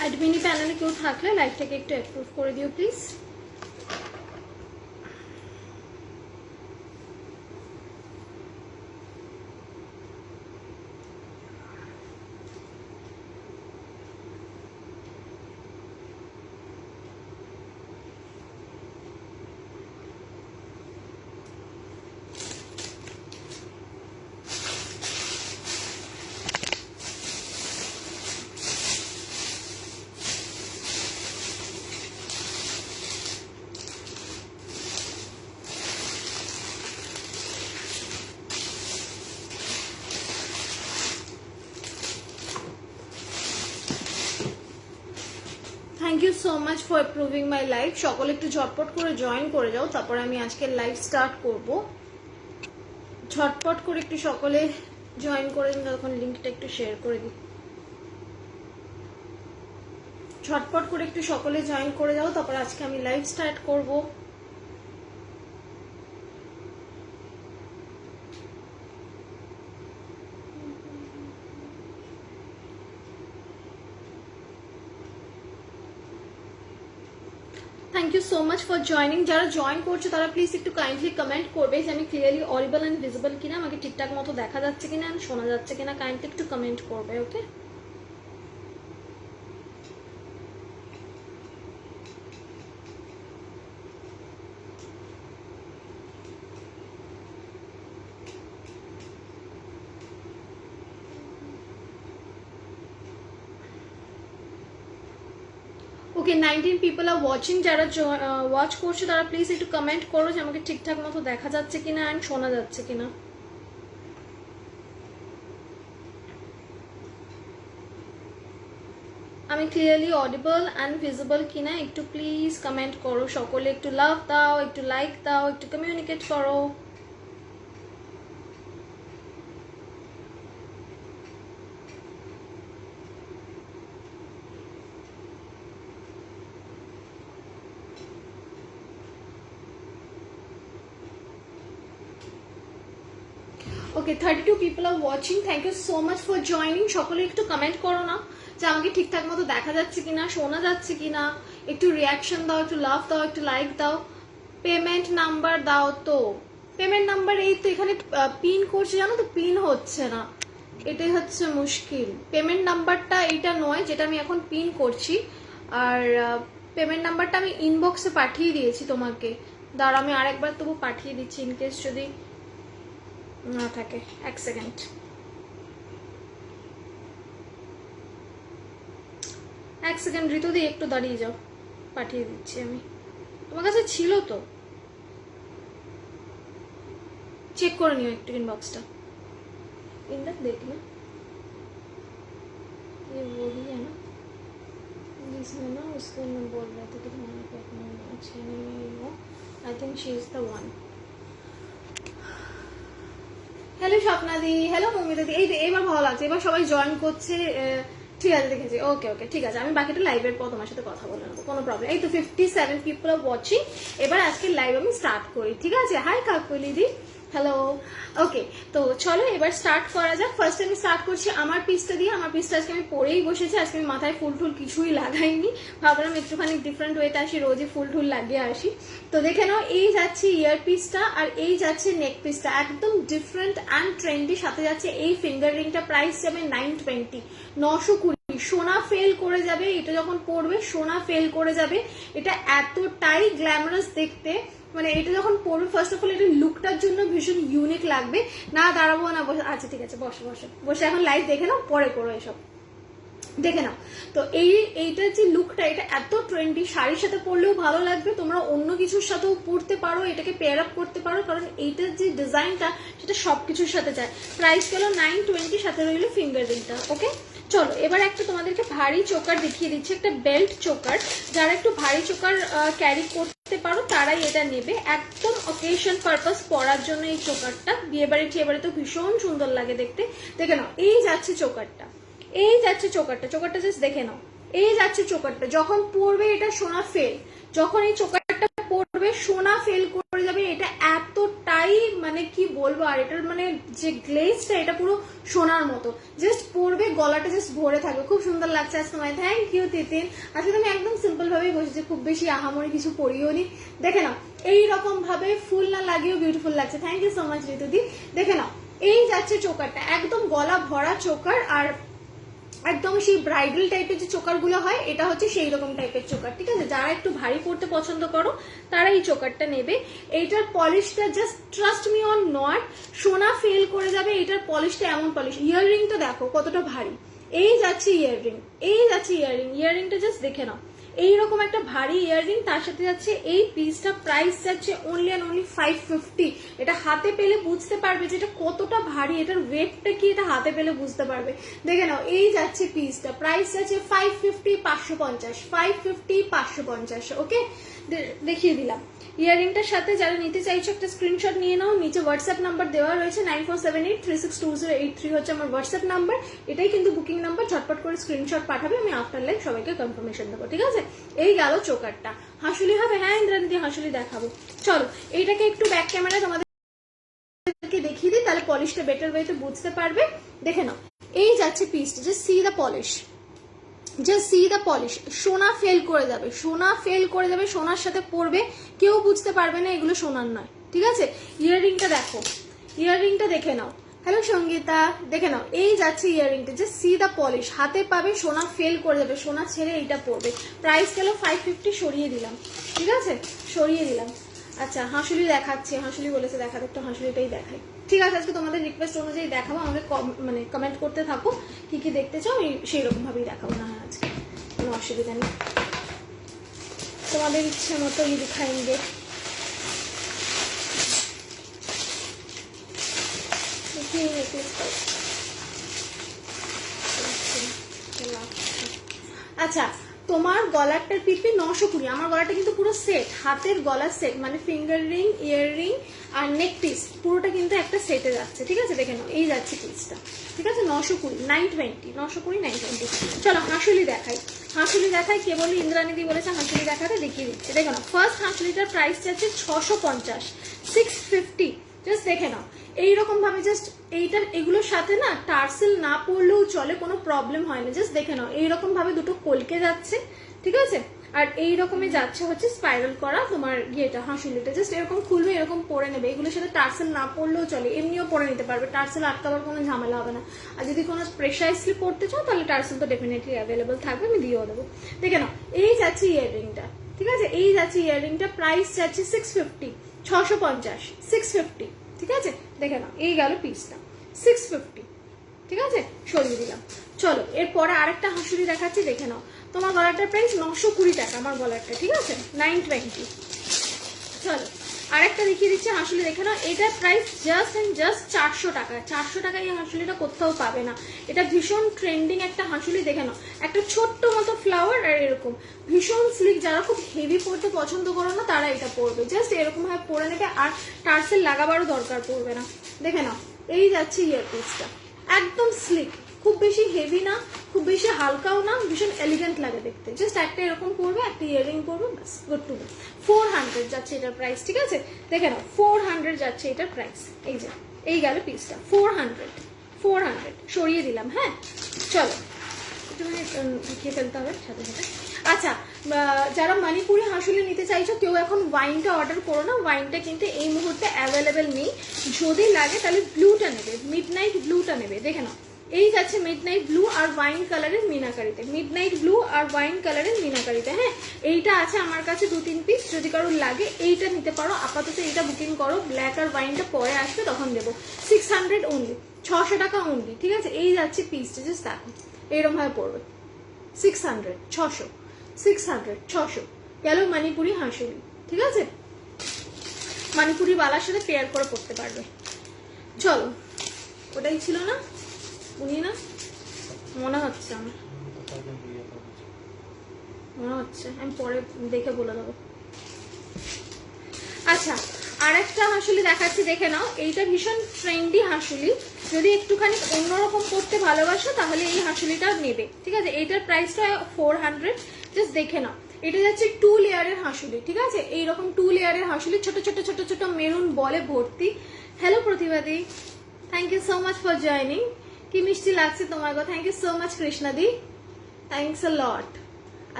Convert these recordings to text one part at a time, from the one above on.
অ্যাডমিনি প্যানেলে কেউ থাকলে লাইভটাকে একটু অ্যাপ্রুভ করে দিও please. Thank you so much for approving my live. সকলে একটু ঝটপট করে জয়েন করে যাও, তারপরে আমি আজকের লাইভ স্টার্ট করব। ঝটপট করে একটু সকলে জয়েন করে দিন, তখন লিঙ্কটা একটু শেয়ার করে দিই। ঝটপট করে একটু সকলে জয়েন করে যাও, তারপর আজকে আমি লাইভ স্টার্ট করব। Thank you so much for joining. যারা জয়েন করছো তারা প্লিজ একটু কাইন্ডলি কমেন্ট করবে যে আমি ক্লিয়ারলি অডিবল অ্যান্ড ভিজিবল কিনা, আমাকে ঠিকঠাক মতো দেখা যাচ্ছে কিনা, শোনা যাচ্ছে কিনা, কাইন্ডলি একটু কমেন্ট করবে। ওকে, ওকে 19 পিপল আর ওয়াচিং। যারা ওয়াচ করছো তারা প্লিজ একটু কমেন্ট করো যে আমাকে ঠিকঠাক মতো দেখা যাচ্ছে কিনা অ্যান্ড শোনা যাচ্ছে কিনা। আমি ক্লিয়ারলি অডিবল অ্যান্ড ভিজিবল কিনা একটু প্লিজ কমেন্ট করো সকলে। একটু লাভ দাও, একটু লাইক দাও, একটু কমিউনিকেট করো। Okay 32 people are watching. Thank you so much for joining. সকলে একটু কমেন্ট করো না যে আমাকে ঠিকঠাক মতো দেখা যাচ্ছে কিনা, শোনা যাচ্ছে কিনা। একটু রিয়াকশন দাও, একটু লাভ দাও, একটু লাইক দাও। পেমেন্ট নাম্বার দাও। তো পেমেন্ট নাম্বার এই তো এখানে পিন করছে, জানো তো পিন হচ্ছে না, এটাই হচ্ছে মুশকিল। পেমেন্ট নাম্বারটা এইটা নয় যেটা আমি এখন পিন করছি, আর পেমেন্ট নাম্বারটা আমি ইনবক্সে পাঠিয়ে দিয়েছি তোমাকে। দাঁড়া আমি আরেকবার তবু পাঠিয়ে দিচ্ছি ইনকেস যদি না থাকে। এক সেকেন্ড, এক সেকেন্ড ঋতুদি একটু দাঁড়িয়ে যাও, পাঠিয়ে দিচ্ছি আমি। তোমার কাছে ছিল তো, চেক করে নিও একটু ইনবক্সটা। इनका देखना ये वही है ना जिसमें ना उसको मैं बोल रहा था कि तुम्हारा पेट में अच्छे नहीं हो। I think she is the one. Hello স্বপ্নাদি, হ্যালো মমিতাদি। এই এবার ভালো লাগছে, এবার সবাই জয়েন করছে। ঠিক আছে দেখেছি। ওকে ওকে ঠিক আছে, আমি বাকিটা লাইভের পর তোমার সাথে কথা বলে নেবো, কোনো প্রবলেম। এই তো 57 পিপল আর ওয়াচিং। এবার আজকে লাইভ আমি স্টার্ট করি, ঠিক আছে? High কাকুলিদি, hello. ওকে তো চলো এবার স্টার্ট করা যাক। ফার্স্ট আমি স্টার্ট করছি আমার পিসটা দিয়ে। আমার পিসটা আজকে আমি পরেই বসেছি, আজকে আমি মাথায় ফুল টুল কিছুই লাগাইনি। ভাবলাম একটুখানি ডিফারেন্ট ওয়েতে আসি, রোজই ফুল টুল লাগিয়ে আসি। তো দেখে নাও, এই যাচ্ছে ইয়ার পিসটা আর এই যাচ্ছে নেক পিসটা, একদম ডিফারেন্ট অ্যান্ড ট্রেন্ডি। সাথে যাচ্ছে এই ফিঙ্গার রিংটা, প্রাইস যাবে 920, 920। সোনা ফেল করে যাবে এটা যখন পরবে, সোনা ফেল করে যাবে। এটা এতটাই গ্ল্যামারাস দেখতে, মানে এটা যখন পরবে ফার্স্ট অফ অল এটা লুকটার জন্য ভীষণ ইউনিক লাগবে। না দাঁড়াবো না, বসে আচ্ছা ঠিক আছে, বসে বসে বসে এখন লাইভ দেখে নাও, পরে করো এসব, দেখে নাও। তো এইটার যে লুকটা, এটা এত ট্রেন্ডি, শাড়ির সাথে পরলেও ভালো লাগবে, তোমরা অন্য কিছুর সাথেও পরতে পারো, এটাকে পেয়ার আপ করতে পারো, কারণ এইটার যে ডিজাইনটা সেটা সবকিছুর সাথে যায়। প্রাইস গেল 920, সাথে রইল ফিঙ্গার রিংটা। ওকে চলো এবার একটা তোমাদেরকে ভারী চোকার দেখিয়ে দিচ্ছি, একটা বেল্ট চোকার। যারা একটু ভারী চোকার ক্যারি করতে পারো তারাই এটা নেবে, একদম অকেশন পারপাস পরার জন্য এই চোকারটা। বিয়ে বাড়ি টিয়ে বাড়িতে ভীষণ সুন্দর লাগে দেখতে। দেখে নাও, এই যাচ্ছে চোকারটা, এই যাচ্ছে চোকারটা, চোকারটা জাস্ট দেখে নাও, এই যাচ্ছে চোকারটা। যখন পরবে এটা সোনা ফেল, যখন এই চোকারটা পরবে সোনা ফেল করে যাবে। এটা এতটাই পুরোটাই মানে কি বলবো, আর এটার মানে যে গ্লেজটা এটা পুরো সোনার মতো, জাস্ট পরবে গলাটা জাস্ট ভরে থাকবে, খুব সুন্দর লাগছে আজ তোমায়। Thank you Titin. আজকে তুমি একদম সিম্পল ভাবেই বসেছি, খুব বেশি আহামরি কিছু পরিও নি। দেখে নাও এইরকম ভাবে ফুল না লাগিয়েও বিউটিফুল লাগছে। থ্যাংক ইউ সো মাচ ঋতুদি। দেখে নাও এই যাচ্ছে চোকারটা, একদম গলা ভরা চোকার, আর একদম সেই ব্রাইডাল টাইপের যে চোকার গুলো হয় এটা হচ্ছে সেই রকম টাইপের চোকার, ঠিক আছে। যারা একটু ভারী পড়তে পছন্দ করো তারা এই চোকারটা নেবে। এইটার পলিশটা just trust me on not, সোনা ফেল করে যাবে। এইটার পলিশটা এমন পলিশ, ইয়াররিংটা দেখো কতটা ভারী। এই যাচ্ছে ইয়াররিং, এই যাচ্ছে ইয়াররিং, ইয়াররিংটা জাস্ট দেখে নাও, এইরকম একটা ভারী ইয়াররিং, তার সাথে যাচ্ছে এই পিসটা, প্রাইস যাচ্ছে অনলি অ্যান্ড অনলি 550। এটা হাতে পেলে বুঝতে পারবে যে এটা কতটা ভারী, এটার ওয়েটটা কি এটা হাতে পেলে বুঝতে পারবে। দেখে নাও এই যাচ্ছে পিসটা, প্রাইস যাচ্ছে 550, 550, 550, 550। ওকে, দেখিয়ে দিলাম। ইয়াররিংটার সাথে যারা নিতে চাইছো একটা স্ক্রিনশট নিয়ে নাও, নিচে হোয়াটসঅ্যাপ নাম্বার দেওয়া রয়েছে 9478362083 হচ্ছে আমার হোয়াটসঅ্যাপ নাম্বার। এটাই কিন্তু বুকিং নাম্বার, ঝটপট করে স্ক্রিনশট পাঠাবে, আমি আফটার লাইভ সবাইকে কনফার্মেশন দেবো, ঠিক আছে। এই গেল চোকারটা। হাসুলি হবে? হ্যাঁ ইন্দ্রানীদি হাসুলি দেখাবো। চলো এইটাকে একটু ব্যাক ক্যামেরায় তোমাদেরকে দেখিয়ে দিই, তাহলে পলিশটা বেটার ওয়েতে বুঝতে পারবে। দেখে নাও এই যাচ্ছে পিসটা, just see the polish, just see the polish. সোনা ফেল করে যাবে, সোনা ফেল করে যাবে, সোনার সাথে পরবে কেউ বুঝতে পারবে না এগুলো সোনার নয়, ঠিক আছে। ইয়াররিংটা দেখো, ইয়াররিংটা দেখে নাও। হ্যালো সঙ্গীতা, দেখে নাও এই যাচ্ছে ইয়াররিংটা, জাস্ট সি দ্য পলিশ, হাতে পাবে, সোনা ফেল করে যাবে, সোনা ছেড়ে এইটা পরবে। প্রাইস গেল 550, সরিয়ে দিলাম, ঠিক আছে, সরিয়ে দিলাম। আচ্ছা হাসুলি দেখাচ্ছি, হাসুলি বলেছে দেখাতে, একটু হাসুলিটাই দেখাই, ঠিক আছে। আজকে তোমাদের রিকোয়েস্ট অনুযায়ী দেখাবো, আমাকে মানে কমেন্ট করতে থাকো কি কি দেখতে চাও, সেই রকম ভাবেই দেখাবো না হয় আজকে, কোনো অসুবিধা নেই, তোমাদের ইচ্ছে মতো ই দিখাएंगे। আচ্ছা তোমার গলারটার পিপি 920, আমার গলাটা কিন্তু পুরো সেট, হাতের গলার সেট, মানে ফিঙ্গার রিং, ইয়ার রিং আর নেক পিস পুরোটা কিন্তু একটা সেটে যাচ্ছে, ঠিক আছে। দেখে নাও এই যাচ্ছে পিসটা, ঠিক আছে। 920, 920, 920, 920। চলো হাসুলি দেখাই, হাসুলি দেখাই। কে বলি ইন্দ্রানীদি বলেছে হাসুলি দেখাতে, দেখিয়ে দিচ্ছে। দেখে নাও ফার্স্ট হাসুলিটার প্রাইস যাচ্ছে 650, 650, জাস্ট দেখে নাও এইরকম ভাবে। জাস্ট এইটার এগুলোর সাথে না টার্সেল না পড়লেও চলে, কোনো প্রবলেম হয় না। জাস্ট দেখে নাও এইরকম ভাবে দুটো কলকে যাচ্ছে, ঠিক আছে। আর এইরকমই যাচ্ছে হচ্ছে স্পাইরাল করা তোমার ইয়েটা, হাসুলিটা জাস্ট এরকম খুলবে, এরকম পরে নেবে। এগুলোর সাথে টার্সেল না পড়লেও চলে, এমনিও পরে নিতে পারবে, টার্সেল আটকাবার কোনো ঝামেলা হবে না। আর যদি কোনো প্রেশারাইজলি পড়তে চাও তাহলে টার্সেল তো ডেফিনেটলি অ্যাভেলেবল থাকবে, আমি দিয়েও দেবো। দেখে নাও এই যাচ্ছে ইয়াররিংটা, ঠিক আছে, এই যাচ্ছে ইয়াররিংটা, প্রাইস যাচ্ছে 650, 650, 650, ঠিক আছে। দেখে নাও এই গেল পিসটা 650, ঠিক আছে, সরিয়ে দিলাম। চলো এরপরে আরেকটা হাসুলি দেখাচ্ছি, দেখে নাও। তোমার গলাটার প্রাইস 920 টাকা, আমার গলারটা, ঠিক আছে, 920। চলো আরেকটা দেখিয়ে দিচ্ছি হাসুলি, দেখে নাও। এটার প্রাইস জাস্ট এন্ড জাস্ট 400 টাকা, 400 টাকায় এই হাসুলিটা কোথাও পাবে না। এটা ভীষণ ট্রেন্ডিং একটা হাসুলি, দেখে নাও একটা ছোট্ট মতো ফ্লাওয়ার, আর এরকম ভীষণ স্লিক। যারা খুব হেভি পড়তে পছন্দ করো না তারা এটা পরবে, জাস্ট এরকম ভাবে পরে নেবে, আর টার্সেল লাগাবারও দরকার পড়বে না। দেখে নাও এই যাচ্ছে ইয়ারপিসটা, একদম স্লিক, খুব বেশি হেভি না, খুব বেশি হালকাও না, ভীষণ এলিগেন্ট লাগে দেখতে। জাস্ট একটা এরকম করবে, একটা ইয়াররিং করবে, বাস গুড টু গো। 400 যাচ্ছে এটার প্রাইস, ঠিক আছে। দেখে নাও 400 যাচ্ছে এটার প্রাইস। এই যে এই গেল পিসটা 400, 400 সরিয়ে দিলাম। হ্যাঁ চলো একটুখানি ঢুকিয়ে ফেলতে হবে সাথে সাথে। আচ্ছা যারা মণিপুরি হাসুলি নিতে চাইছো কেউ এখন ওয়াইনটা অর্ডার করো না, ওয়াইনটা কিন্তু এই মুহূর্তে অ্যাভেলেবেল নেই। যদি লাগে তাহলে ব্লুটা নেবে, মিডনাইট ব্লুটা নেবে। দেখে নাও এই যাচ্ছে মিডনাইট ব্লু আর ওয়াইন কালারের মিনাকারিতে, মিডনাইট ব্লু আর ওয়াইন কালারের মিনাকারিতে। হ্যাঁ এইটা আছে আমার কাছে 2-3 পিস, যদি কারোর লাগে এইটা নিতে পারো। আপাতত এইটা বুকিং করো, ব্ল্যাক আর ওয়াইনটা পরে আসবে তখন দেবো। 600 অনলি, 600 টাকা অনলি, ঠিক আছে। এই যাচ্ছে পিসটা, জাস্ট দেখো এইরকম ভাবে পড়বে। 600, 600, 600, 600 গেল মণিপুরি হাসুলি, ঠিক আছে। মণিপুরি বালার সাথে পেয়ার করে পড়তে পারবে। চলো ওটাই ছিল না, উনি না মনে হচ্ছে, আমার মনে হচ্ছে, আমি পরে দেখে বলে দেবো। আচ্ছা আর একটা হাসুলি দেখাচ্ছি, দেখে নাও। এইটা ভীষণ ট্রেন্ডি হাসুলি, যদি একটুখানি অন্যরকম করতে ভালোবাসো তাহলে এই হাসুলিটা নেবে, ঠিক আছে। এইটার প্রাইসটা 400, জাস্ট দেখে নাও। এটা যাচ্ছে 2 লেয়ারের হাঁসুলি, ঠিক আছে, এইরকম 2 লেয়ারের হাঁসুলি, ছোট ছোট ছোট ছোট মেরুন বলে ভর্তি। হ্যালো প্রতিভাদি, thank you so much for joining. কি মিষ্টি লাগছে তোমার গো, থ্যাংক ইউ সো মাচ কৃষ্ণাদি, থ্যাংকস আ লট।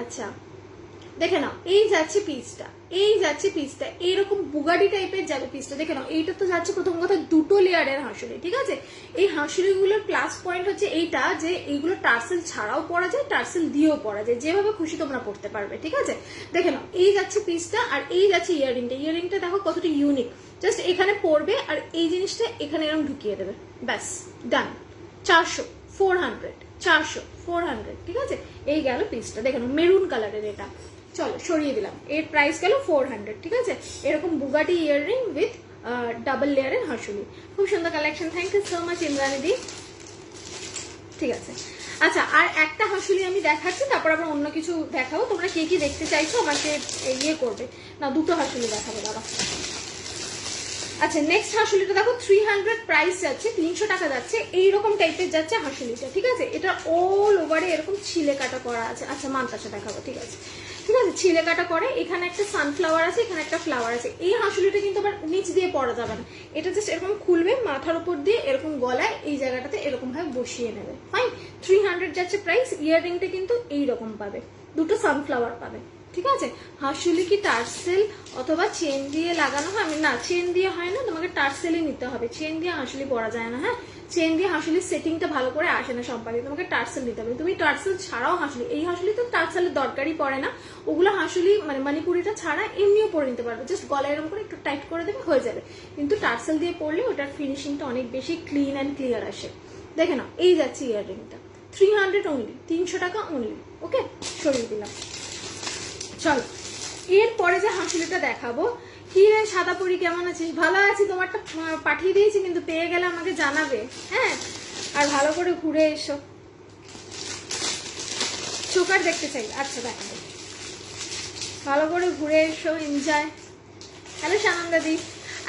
আচ্ছা দেখে নাও, এই যাচ্ছে পিসটা, এই যাচ্ছে পিসটা, এইরকম বুগাডি টাইপের যাবে পিসটা। দেখে নাও, এইটা তো যাচ্ছে প্রথম কথা 2 লেয়ারের হাঁসুলি, ঠিক আছে। এই হাঁসুলিগুলোর প্লাস পয়েন্ট হচ্ছে এইটা যে এইগুলো টার্সেল ছাড়াও পরা যায়, টার্সেল দিয়েও পরা যায়, যেভাবে খুশি তোমরা পড়তে পারবে, ঠিক আছে। দেখে নাও, এই যাচ্ছে পিসটা, আর এই যাচ্ছে ইয়াররিংটা। ইয়াররিংটা দেখো কতটা ইউনিক, জাস্ট এখানে পড়বে আর এই জিনিসটা এখানে এরকম ঢুকিয়ে দেবে, ব্যাস ডান। 400, 400, 400, 400, ঠিক আছে। এই গেল পিসটা, দেখে নাও মেরুন কালারের এটা। চলো সরিয়ে দিলাম, এর প্রাইস গেল 400, ঠিক আছে। এরকম বুগাটি ইয়াররিং উইথ ডাবল লেয়ারের হাঁসুলি, খুব সুন্দর collection. Thank you so much Imrani দি, ঠিক আছে। আচ্ছা আর একটা হাঁসুলি আমি দেখাচ্ছি, তারপর আবার অন্য কিছু দেখাবো। তোমরা কে কি দেখতে চাইছো আমাকে ইয়ে করবে না, দুটো হাঁসুলি দেখাবো দাদা। আচ্ছা নেক্সট হাঁসুলিটা দেখো 300 প্রাইস যাচ্ছে, 300 টাকা যাচ্ছে, এইরকম টাইপের যাচ্ছে হাঁসুলিটা, ঠিক আছে। এটা অল ওভারে এরকম ছিলে কাটা করা আছে। আচ্ছা মানতাসা দেখাবো, ঠিক আছে, ঠিক আছে, ছিলে কাটা করে। এখানে একটা সানফ্লাওয়ার আছে, এখানে একটা ফ্লাওয়ার আছে। এই হাঁসুলিটা কিন্তু আবার নিচ দিয়ে পরা যাবে না, এটা জাস্ট এরকম খুলবে, মাথার উপর দিয়ে এরকম গলায় এই জায়গাটাতে এরকম ভাবে বসিয়ে নেবে, ফাইন। 300 যাচ্ছে প্রাইস। ইয়াররিংটা কিন্তু এইরকম পাবে, দুটো সানফ্লাওয়ার পাবে, ঠিক আছে। হাঁসুলি কি টার্সেল অথবা চেন দিয়ে লাগানো হয়? না, চেন দিয়ে হয় না, তোমাকে টার্সেলই নিতে হবে। চেন দিয়ে হাঁসুলি পরা যায় না, হ্যাঁ, চেন দিয়ে হাঁসুলির সেটিংটা ভালো করে আসে না সম্পাদে, তোমাকে টার্সেল নিতে হবে। তুমি টার্সেল ছাড়াও হাঁসুলি, এই হাঁসুলি তো টার্সেলের দরকারই পড়ে না, ওগুলো হাঁসুলি মানে মণিপুরিটা ছাড়া এমনিও পরে নিতে পারবে, জাস্ট গলায় এরকম করে একটু টাইট করে দেবে, হয়ে যাবে। কিন্তু টার্সেল দিয়ে পরলে ওটার ফিনিশিংটা অনেক বেশি ক্লিন অ্যান্ড ক্লিয়ার আসে। দেখে নাও, এই যাচ্ছে ইয়াররিংটা, 300 অনলি, 300 টাকা অনলি, ওকে, সরিয়ে দিলাম। চলো এরপরে যে হাঁসুলিটা দেখাবো। কি রে সাদা পরি, কেমন আছিস? ভালো আছি, তোমারটা পাঠিয়ে দিয়েছি, কিন্তু পেয়ে গেলে আমাকে জানাবে, হ্যাঁ। আর ভালো করে ঘুরে এসো, চোকার দেখতে চাই। আচ্ছা দেখাবো, ভালো করে ঘুরে এসো, এনজয়। হ্যালো সানন্দাদি।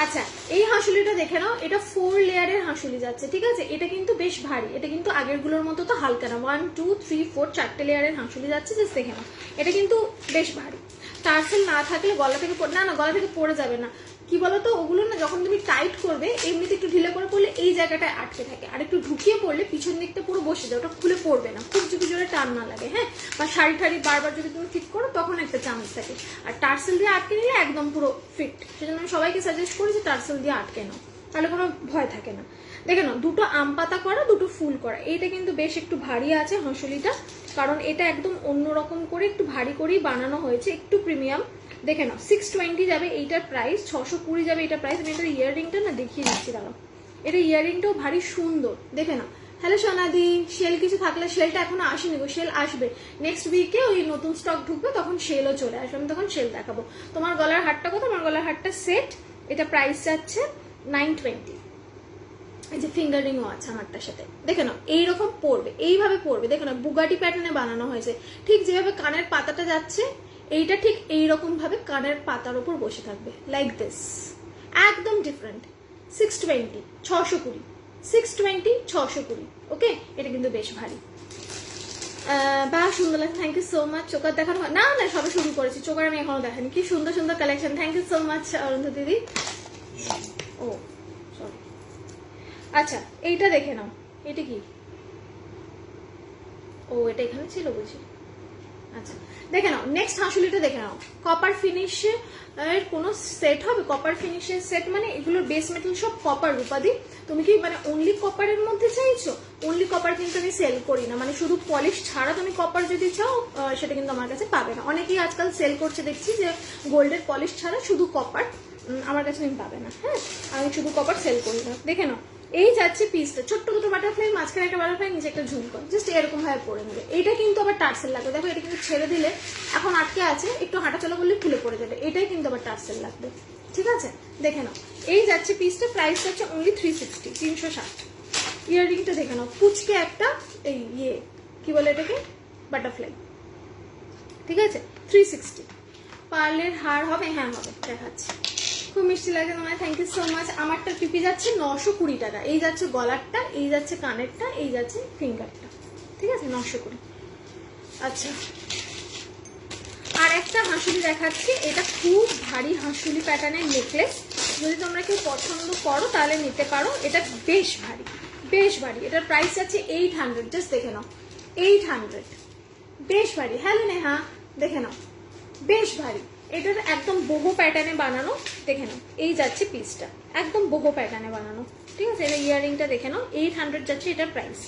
আচ্ছা এই হাঁসুলিটা দেখে নাও, এটা 4 লেয়ারের হাঁসুলি যাচ্ছে, ঠিক আছে। এটা কিন্তু বেশ ভারী, এটা কিন্তু আগের গুলোর মতো তো হালকা না। 1 2 3 4 4টে লেয়ারের হাঁসুলি যাচ্ছে, জাস্ট দেখে নাও, এটা কিন্তু বেশ ভারী। টার্সেল না থাকলে গলা থেকে না না গলা থেকে পড়ে যাবে না, কি বলতো ওগুলো না যখন তুমি টাইট করবে এমনিতে একটু ঢিলে করে পড়লে এই জায়গাটায় আটকে থাকে, আর একটু ঢুকিয়ে পড়লে পিছন দিকটা পুরো বসে যায়, ওটা খুলে পড়বে না, খুব যদি জোরে টান না লাগে, হ্যাঁ। বা শাড়ি ঠাড়ি বারবার যদি তুমি ঠিক করো তখন একটা চান্স থাকে, আর টার্সেল দিয়ে আটকে নিলে একদম পুরো ফিট। সেজন্য আমি সবাইকে সাজেস্ট করি যে টার্সেল দিয়ে আটকে নাও, তাহলে কোনো ভয় থাকে না। দেখে নাও, দুটো আম পাতা করা, দুটো ফুল করা। এইটা কিন্তু বেশ একটু ভারী আছে হাঁসুলিটা, কারণ এটা একদম অন্যরকম করে একটু ভারী করেই বানানো হয়েছে, একটু প্রিমিয়াম। দেখে নাও 620 যাবে এইটার প্রাইস, 620 যাবে এটা প্রাইস। আমি এটার ইয়াররিংটা না দেখিয়ে দিচ্ছি দাঁড়াও, এটা ইয়াররিংটাও ভারী সুন্দর, দেখে নাও। হ্যালো সোনাদি, সেল কিছু থাকলে, সেলটা এখনো আসেনি গো, সেল আসবে নেক্সট উইকে, ওই নতুন স্টক ঢুকবে তখন সেলও চলে আসবে, আমি তখন সেল দেখাবো। তোমার গলার হারটা কত? আমার গলার হারটা সেট, এটা প্রাইস যাচ্ছে 920। এই যে ফিঙ্গার রিংও আছে আমারটার সাথে, দেখে নাও এইরকম পড়বে, এইভাবে পড়বে, দেখে নাও বুগাটি প্যাটার্নে বানানো হয়েছে, ঠিক যেভাবে কানের পাতাটা যাচ্ছে এইটা ঠিক এইরকম ভাবে কানের পাতার উপর বসে থাকবে, লাইক দিস, একদম ডিফারেন্ট। 620, 620, 620, 620, ওকে। এটা কিন্তু বেশ ভারী, বা সুন্দর লাগে। Thank you so much. Choker দেখানো না না সবে শুরু করেছি, চোকার আমি এখনো দেখানি। কি সুন্দর সুন্দর collection, thank you so much অরুন্ধ দিদি। ও সরি, আচ্ছা এইটা দেখে নাও, এটা কি? ও এটা এখানে ছিল বুঝি। আচ্ছা দেখে নাও, নেক্সট হাঁসুলিটা দেখে নাও, কপার ফিনিশে কোনো সেট হবে? কপার ফিনিশের সেট মানে এগুলোর বেস মেটাল সব কপার রূপাদি। তুমি কি মানে অনলি কপারের মধ্যে চাইছো? অনলি কপার কিন্তু আমি সেল করি না, মানে শুধু পলিশ ছাড়া তুমি কপার যদি চাও সেটা কিন্তু আমার কাছে পাবে না। অনেকেই আজকাল সেল করছে দেখছি যে গোল্ডের পলিশ ছাড়া শুধু কপার, আমার কাছে তুমি পাবে না, হ্যাঁ। আমি শুধু কপার সেল করি না। দেখে নাও, এই যাচ্ছে পিসটা, ছোট্ট দুটো বাটারফ্লাই, মাঝখানে একটা বাটারফ্লাই, নিচে একটা ঝুমকো, জাস্ট এরকম ভাবে পরে নেবে। এটা কিন্তু আবার টার্সেল লাগবে, দেখো এটা কিন্তু ছেড়ে দিলে এখন আটকে আছে, একটু হাঁটাচলা করলে খুলে পড়ে যাবে, এটাই কিন্তু আবার টার্সেল লাগবে, ঠিক আছে। দেখে নাও, এই যাচ্ছে পিসটা, প্রাইস যাচ্ছে অনলি 360, 360। ইয়াররিংটা দেখে নাও, পুচকে একটা এই ইয়ে কি বলে এটাকে, বাটারফ্লাই, ঠিক আছে, 360। পার্লের হার হবে? হ্যাঁ হবে, দেখাচ্ছি। খুব মিষ্টি লাগে তোমায়, থ্যাংক ইউ সো মাচ। আমারটা পিপি যাচ্ছে 920 টাকা, এই যাচ্ছে গলারটা, এই যাচ্ছে কানেরটা, এই যাচ্ছে ফিঙ্গারটা, ঠিক আছে, 920। আচ্ছা আর আর একটা হাঁসুলি দেখাচ্ছি, এটা খুব ভারী হাঁসুলি প্যাটার্নের নেকলেস, যদি তোমরা কেউ পছন্দ করো তাহলে নিতে পারো। এটা বেশ ভারী, বেশ ভারী। এটার প্রাইস আছে 800, জাস্ট দেখে নাও 800, বেশ ভারী। হ্যালো নেহা, দেখে নাও বেশ ভারী। এটার একদম বহু প্যাটার্নে বানানো, দেখে নাও এই যাচ্ছে পিসটা, একদম বহু প্যাটার্নে বানানো, ঠিক আছে। এবার ইয়াররিংটা দেখে নাও, 800 যাচ্ছে এটার প্রাইস।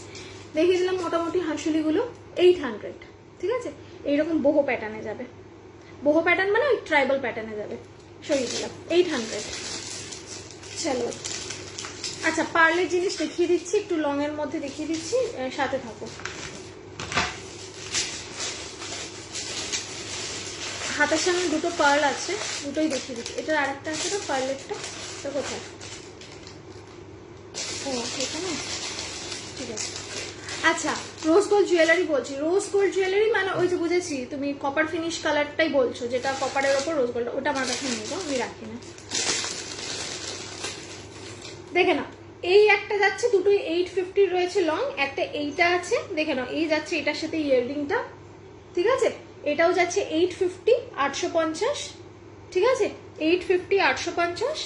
দেখিয়ে দিলাম মোটামুটি হাঁসুলিগুলো 800, ঠিক আছে। এইরকম বহু প্যাটার্নে যাবে, বহু প্যাটার্ন মানে ওই ট্রাইবাল প্যাটার্নে যাবে, সরিয়ে দিলাম 800। চলো আচ্ছা, পার্লের জিনিস দেখিয়ে দিচ্ছি, একটু লং এর মধ্যে দেখিয়ে দিচ্ছি, সাথে থাকো। হাতের সামনে দুটো পার্ল আছে, দুটোই দেখিয়ে দিচ্ছি। এটার আরেকটা আছে তো পার্লেরটা, তো কোথায়? ও এখানে, ঠিক আছে। আচ্ছা, রোজ গোল্ড জুয়েলারি বলছি। রোজ গোল্ড জুয়েলারি মানে ওই যে বুঝেছি, তুমি কপার ফিনিশ কালারটাই বলছো, যেটা কপারের ওপর রোজ গোল্ড, ওটা আমার কাছে নিয়ে যাও, আমি রাখি না। দেখে নাও এই একটা যাচ্ছে, দুটোই 850 রয়েছে লং, একটা এইটা আছে, দেখে নাও এই যাচ্ছে এটার সাথে ইয়াররিংটা, ঠিক আছে। এটাও যাচ্ছে 850, 850, ঠিক আছে, 850, 850।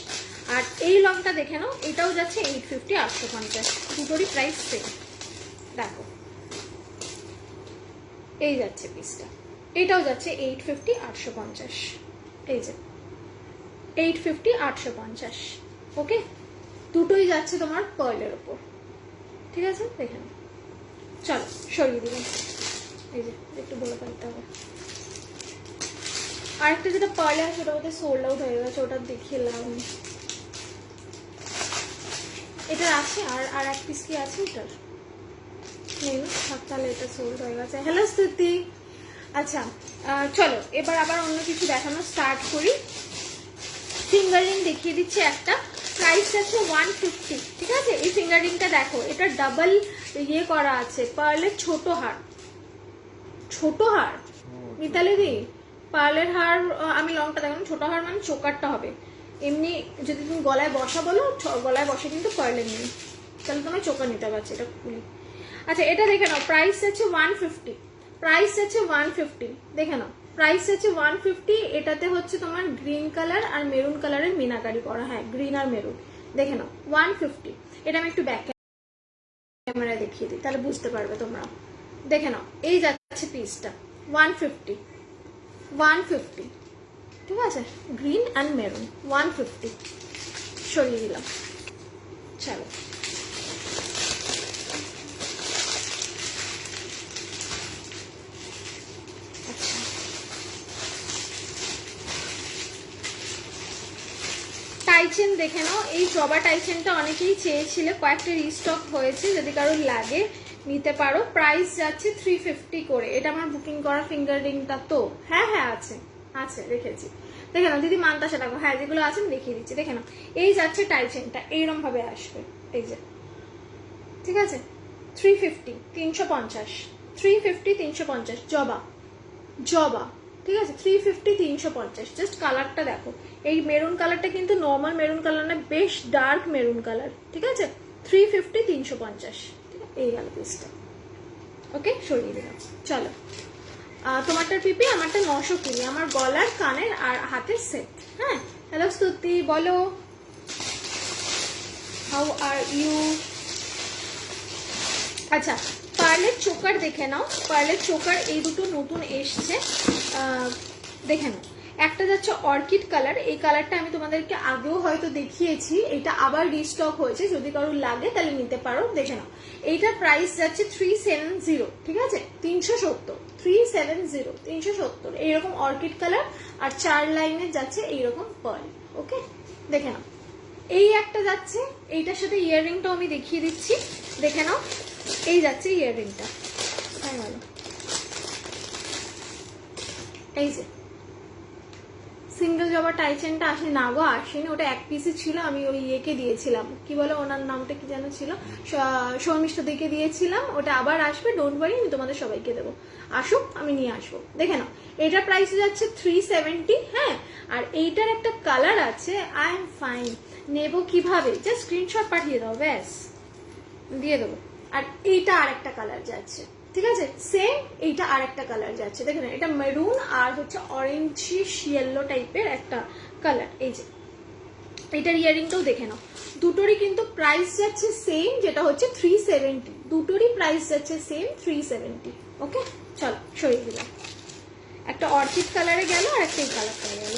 আর এই লংটা দেখে নাও, এটাও যাচ্ছে 850, 850, দুটোরই প্রাইস সেম। দেখো এই যাচ্ছে পিসটা, এটাও যাচ্ছে 850, 850, এই যে 850, 850, ওকে। দুটোই যাচ্ছে তোমার পার্লের ওপর, ঠিক আছে। দেখে নাও, চলো সরিয়ে দিলাম, এই যে একটু বলে ফেলতে হবে। আরেকটা যেটা পার্লে আছে ওটা বোধহয় সোল্ড আউট হয়ে গেছে, ওটা দেখিয়ে লাভ নেই। এটা আছে, আর এক পিস কি আছে এটার নেই, থাক তাহলে, এটা সোল্ড হয়ে গেছে। হ্যালো স্তুতি। আচ্ছা চলো এবার আবার অন্য কিছু দেখানো স্টার্ট করি। ফিঙ্গার রিং দেখিয়ে দিচ্ছি একটা, প্রাইস আছে 150, ঠিক আছে। এই ফিঙ্গার রিংটা দেখো, এটা ডাবল ইয়ে করা আছে, পার্লের ছোট হার, ছোট হার মিতালি দি, পার্লের হার। আমি লংটা দেখো, ছোট হার মানে চোকারটা হবে এমনি, যদি তুমি গলায় বসা বলো, গলায় বসে কিন্তু পার্লের নেই, তাহলে তোমার চোকার নিতে পারছে, এটা খুলি। আচ্ছা এটা দেখে নাও, প্রাইস আছে 150, প্রাইস আছে 150, দেখে নাও প্রাইস আছে 150। এটাতে হচ্ছে তোমার গ্রিন কালার আর মেরুন কালারের মিনাকারি করা, হ্যাঁ গ্রিন আর মেরুন, দেখে নাও 150। এটা আমি একটু ব্যাক ক্যামেরায় দেখিয়ে দিই, তাহলে বুঝতে পারবে তোমরা। দেখে নাও এই যাচ্ছে পিসটা 150, 150, ঠিক আছে, গ্রিন অ্যান্ড মেরুন 150, সরিয়ে দিলাম। চলো টাইচেন দেখে নাও, এই জবা টাইচেনটা অনেকেই চেয়েছিলে, কয়েকটা রিস্টক হয়েছে, যদি কারোর লাগে নিতে পারো। প্রাইস যাচ্ছে 350 করে। এটা আমার বুকিং করা ফিঙ্গার রিংটা তো, হ্যাঁ হ্যাঁ আছে, আছে রেখেছি। দেখে নাও দিদি, মানতাসা টাকা, হ্যাঁ যেগুলো আছে আমি দেখিয়ে দিচ্ছি। দেখে নাও এই যাচ্ছে টাইচেনটা, এইরকম ভাবে আসবে, এই যে, ঠিক আছে। 350, 350, 350, 350, জবা, জবা, ঠিক আছে। 350, 350, জাস্ট কালারটা দেখো, এই মেরুন কালারটা কিন্তু নর্মাল মেরুন কালার না, বেশ ডার্ক মেরুন কালার, ঠিক আছে। 350, 350, ঠিক আছে। এই গেল পিসটা, ওকে সরিয়ে দিলাম। চলো তোমারটার পিপি, আমারটা 920, আমার গলার, কানের আর হাতের সেট। হ্যাঁ হ্যালো স্তুতি, বলো হাউ আর ইউ। আচ্ছা পার্লের চোকার দেখে নাও, পার্লের চোকার এই দুটো নতুন এসছে, দেখে নাও। একটা যাচ্ছে অর্কিড কালার, এই কালারটা আমি তোমাদেরকে আগেও হয়তো দেখিয়েছি, এটা আবার রিস্টক হয়েছে, যদি কারোর লাগে তাহলে নিতে পারো। দেখে নাও এইটার প্রাইস যাচ্ছে 370, ঠিক আছে, 370, 370, 370, এইরকম অর্কিড কালার আর 4 লাইনের যাচ্ছে এইরকম পার্ল, ওকে। দেখে নাও এই একটা যাচ্ছে, এইটার সাথে ইয়াররিংটাও আমি দেখিয়ে দিচ্ছি, দেখে নাও এই যাচ্ছে ইয়াররিংটা, এই যে সিঙ্গেল জবা টাইচেনটা আসেনি, না গো আসেনি, ওটা এক পিসই ছিল, আমি ওই ইয়েকে দিয়েছিলাম, কি বলে ওনার নামটা কি যেন ছিল, শর্মিষ্ঠা দিকে দিয়েছিলাম, ওটা আবার আসবে, ডোন্ট ওয়ারি, আমি তোমাদের সবাইকে দেবো, আসুক আমি নিয়ে আসবো। দেখে নাও এটার প্রাইস যাচ্ছে 370, হ্যাঁ। আর এইটার একটা কালার আছে, আই এম ফাইন, নেবো কিভাবে, জাস্ট স্ক্রিনশট পাঠিয়ে দাও, ব্যাস দিয়ে দেবো। আর এইটা আর একটা কালার যাচ্ছে, ঠিক আছে। সেম এইটা আর একটা কালার যাচ্ছে, দেখেন এটা মেরুন আর হচ্ছে অরেঞ্জিশ ইয়েলো টাইপের একটা কালার। এই যে এটার ইয়ারিংটাও দেখে নাও, দুটোরই কিন্তু প্রাইস যাচ্ছে সেম, যেটা হচ্ছে 370, দুটোরই প্রাইস যাচ্ছে সেম 370। ওকে চলো সরিয়ে দিলাম, একটা অর্চিড কালারে গেল আর একটা এই কালারটা গেল।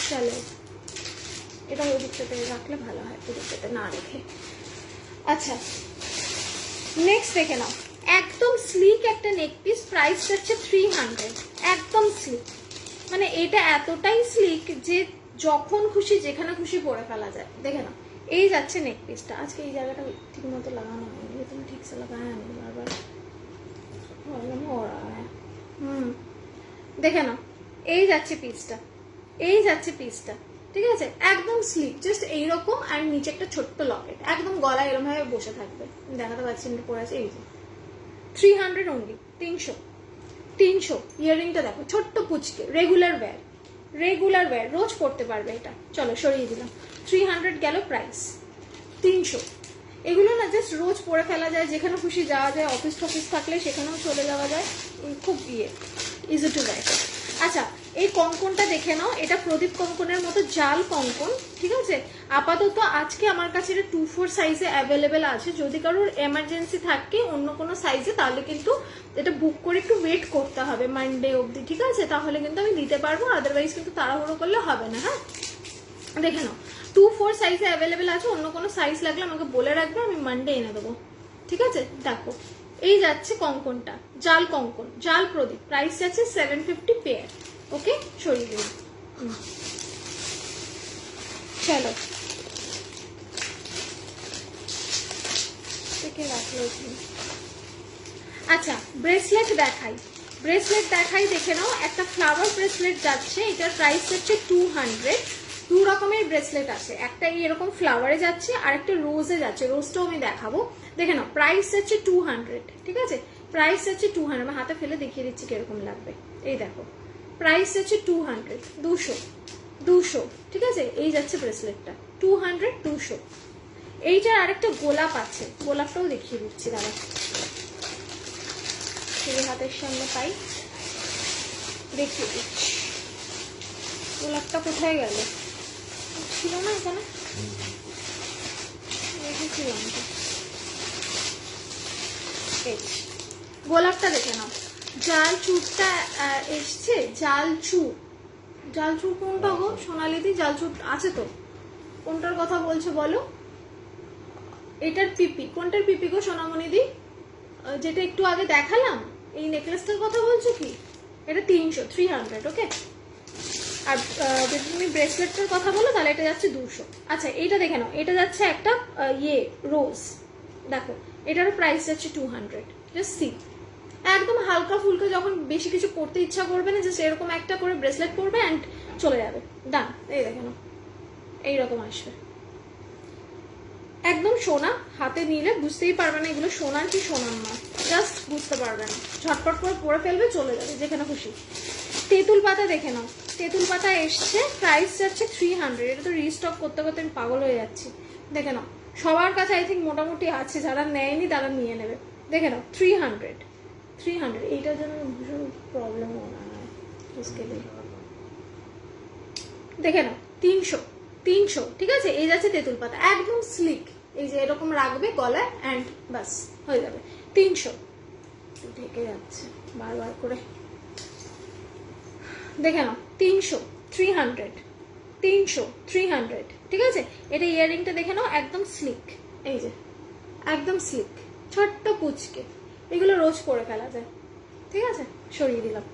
চলো এটা ওই দিকটাতে রাখলে ভালো হয়, ওই দিকটাতে না রেখে। আচ্ছা নেক্সট দেখে নাও, একদম স্লিক একটা নেক পিস, প্রাইস যাচ্ছে 300, একদম স্লিক, মানে এটা এতটাই স্লিক যে যখন খুশি যেখানে খুশি পরে ফেলা যায়। দেখে নাও এই যাচ্ছে নেক পিসটা। আজকে এই জায়গাটা ঠিক মতো লাগানো হয়নি, তুমি ঠিক সে লাগায় আনি বারবার, দেখে নাও এই যাচ্ছে পিসটা, এই যাচ্ছে পিসটা, ঠিক আছে একদম স্লিপ, জাস্ট এইরকম, আর নিচে একটা ছোট্ট লকেট, একদম গলা এরকম ভাবে বসে থাকবে, দেখাতে পাচ্ছি না পরে আছে। এই যে 300 অনলি, 300 ইয়ারিংটা দেখো ছোট্ট পুচকে, রেগুলার ওয়্যার রোজ পড়তে পারবে এটা। চলো সরিয়ে দিলাম, 300 গেল প্রাইস, 300। এগুলো না জাস্ট রোজ পরে ফেলা যায়, যেখানে খুশি যাওয়া যায়, অফিস টফিস থাকলে সেখানেও চলে যাওয়া যায়, খুব ইজি টু ওয়্যার। আচ্ছা এই কঙ্কনটা দেখে নাও, এটা প্রদীপ কঙ্কনের মতো জাল কঙ্কন, ঠিক আছে। আপাতত আজকে আমার কাছে এটা 2-4 সাইজে অ্যাভেলেবেল আছে, যদি কারোর এমার্জেন্সি থাকে অন্য কোনো সাইজে তাহলে কিন্তু এটা বুক করে একটু ওয়েট করতে হবে মানডে অবধি, ঠিক আছে, তাহলে কিন্তু আমি দিতে পারবো, আদারওয়াইজ কিন্তু তাড়াহুড়ো করলে হবে না। হ্যাঁ দেখে নাও 2-4 সাইজে অ্যাভেলেবেল আছে, অন্য কোনো সাইজ লাগলে আমাকে বলে রাখবে, আমি মানডে এনে দেবো, ঠিক আছে। দেখো এই যাচ্ছে কঙ্কনটা, জাল কঙ্কন, জাল প্রদীপ, প্রাইস যাচ্ছে 750 পেয়ার। ওকে সরিয়ে দিন, চলো রাখলো। আচ্ছা ব্রেসলেট দেখাই, দেখে নাও একটা ফ্লাওয়ার ব্রেসলেট যাচ্ছে, এটার প্রাইস হচ্ছে 200। 2 রকমের ব্রেসলেট আছে, একটা এরকম ফ্লাওয়ারে যাচ্ছে আর একটা রোজে যাচ্ছে, রোজটাও আমি দেখাবো। দেখে নাও প্রাইস হচ্ছে 200, ঠিক আছে, প্রাইস হচ্ছে 200, আমি হাতে ফেলে দেখিয়ে দিচ্ছি কিরকম লাগবে। এই দেখো প্রাইস হচ্ছে 200, 200, ঠিক আছে। এই যাচ্ছে ব্রেসলেটটা 200, 200। এইটার আরেকটা গোলাপ আছে, গোলাপটাও দেখিয়ে দিচ্ছি, দাঁড়া হাতের সামনে পাই, দেখিয়ে দিচ্ছি। গোলাপটা কোথায় গেল, ছিল না এখানে, রেখেছিলাম তো। গোলাপটা দেখে নাও, জাল চুরটা এসছে, জাল চুর কোনটা গো সোনালিদি, জাল চুর আছে তো, কোনটার কথা বলছো বলো। এটার পিপি, কোনটার পিপি গো সোনামণিদি, যেটা একটু আগে দেখালাম, এই নেকলেসটার কথা বলছো কি, এটা 300, ওকে। আর যদি তুমি ব্রেসলেটটার কথা বলো তাহলে এটা যাচ্ছে 200। আচ্ছা এইটা দেখে নাও, এটা যাচ্ছে একটা রোজ, দেখো এটারও প্রাইস যাচ্ছে 200, জাস্ট সি, একদম হালকা ফুলকা, যখন বেশি কিছু পড়তে ইচ্ছা করবে না, জাস্ট এরকম একটা করে ব্রেসলেট পরবে অ্যান্ড চলে যাবে, ডান। এই দেখে নাও এইরকম আসবে, একদম সোনা, হাতে নিলে বুঝতেই পারবে না এগুলো সোনার কি সোনার না, জাস্ট বুঝতে পারবে না, ঝটপট করে পরে ফেলবে, চলে যাবে যেখানে খুশি। তেঁতুল পাতা দেখে নাও, তেঁতুল পাতা এসছে, প্রাইস যাচ্ছে 300, এটা তো রিস্টক করতে করতে আমি পাগল হয়ে যাচ্ছি। দেখে নাও সবার কাছে আই থিঙ্ক মোটামুটি আছে, যারা নেয়নি তারা নিয়ে নেবে। দেখে নাও 300, এইটার জন্য ভীষণ প্রবলেম মনে হয়, দেখে নাও 300, ঠিক আছে। এই যাচ্ছে তেঁতুল পাতা, একদম স্লিক, এই যে এরকম রাখবে গলায় অ্যান্ড বাস হয়ে যাবে 300। ঢেকে যাচ্ছে বারবার করে, দেখে নাও 300, ঠিক আছে। এটা ইয়ারিংটা দেখে নাও, একদম স্লিক, এই যে একদম স্লিক, ছোট্ট পুচকে, এগুলো রোজ পরে ফেলা যায়, ঠিক আছে। সরিয়ে দিলাম।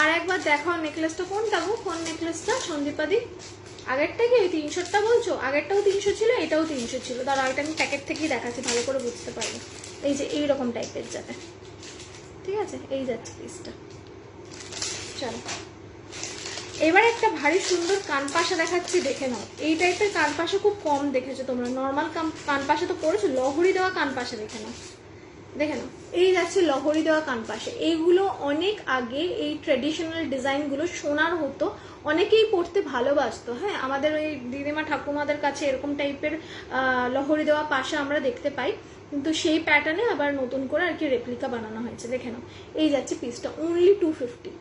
আর একবার দেখাও নেকলেসটা, কোনটা গো, কোন নেকলেসটা সন্দীপাদি, আগেরটা কি ওই 300টা বলছো, আগেরটাও 300 ছিল, এটাও 300 ছিল, দাঁড়াও এটা আমি প্যাকেট থেকেই দেখাচ্ছি ভালো করে বুঝতে পারবে। এই যে এইরকম টাইপের যাবে, ঠিক আছে, এই যাচ্ছে পিসটা। চলো এবার একটা ভারী সুন্দর কানপাশা দেখাচ্ছি, দেখে নাও। এই টাইপের কানপাশা খুব কম দেখেছো তোমরা, নর্মাল কানপাশা তো পড়েছো, লহরি দেওয়া কানপাশা দেখে নাও, দেখে নাও এই যাচ্ছে লহরি দেওয়া কানপাশে। এইগুলো অনেক আগে এই ট্রেডিশনাল ডিজাইনগুলো সোনার হতো, অনেকেই পড়তে ভালোবাসতো। হ্যাঁ আমাদের ওই দিদিমা ঠাকুমাদের কাছে এরকম টাইপের লহরি দেওয়া পাশা আমরা দেখতে পাই, কিন্তু সেই প্যাটার্নে আবার নতুন করে আর কি রেপ্লিকা বানানো হয়েছে। দেখে নাও, এই যাচ্ছে পিসটা অনলি 250,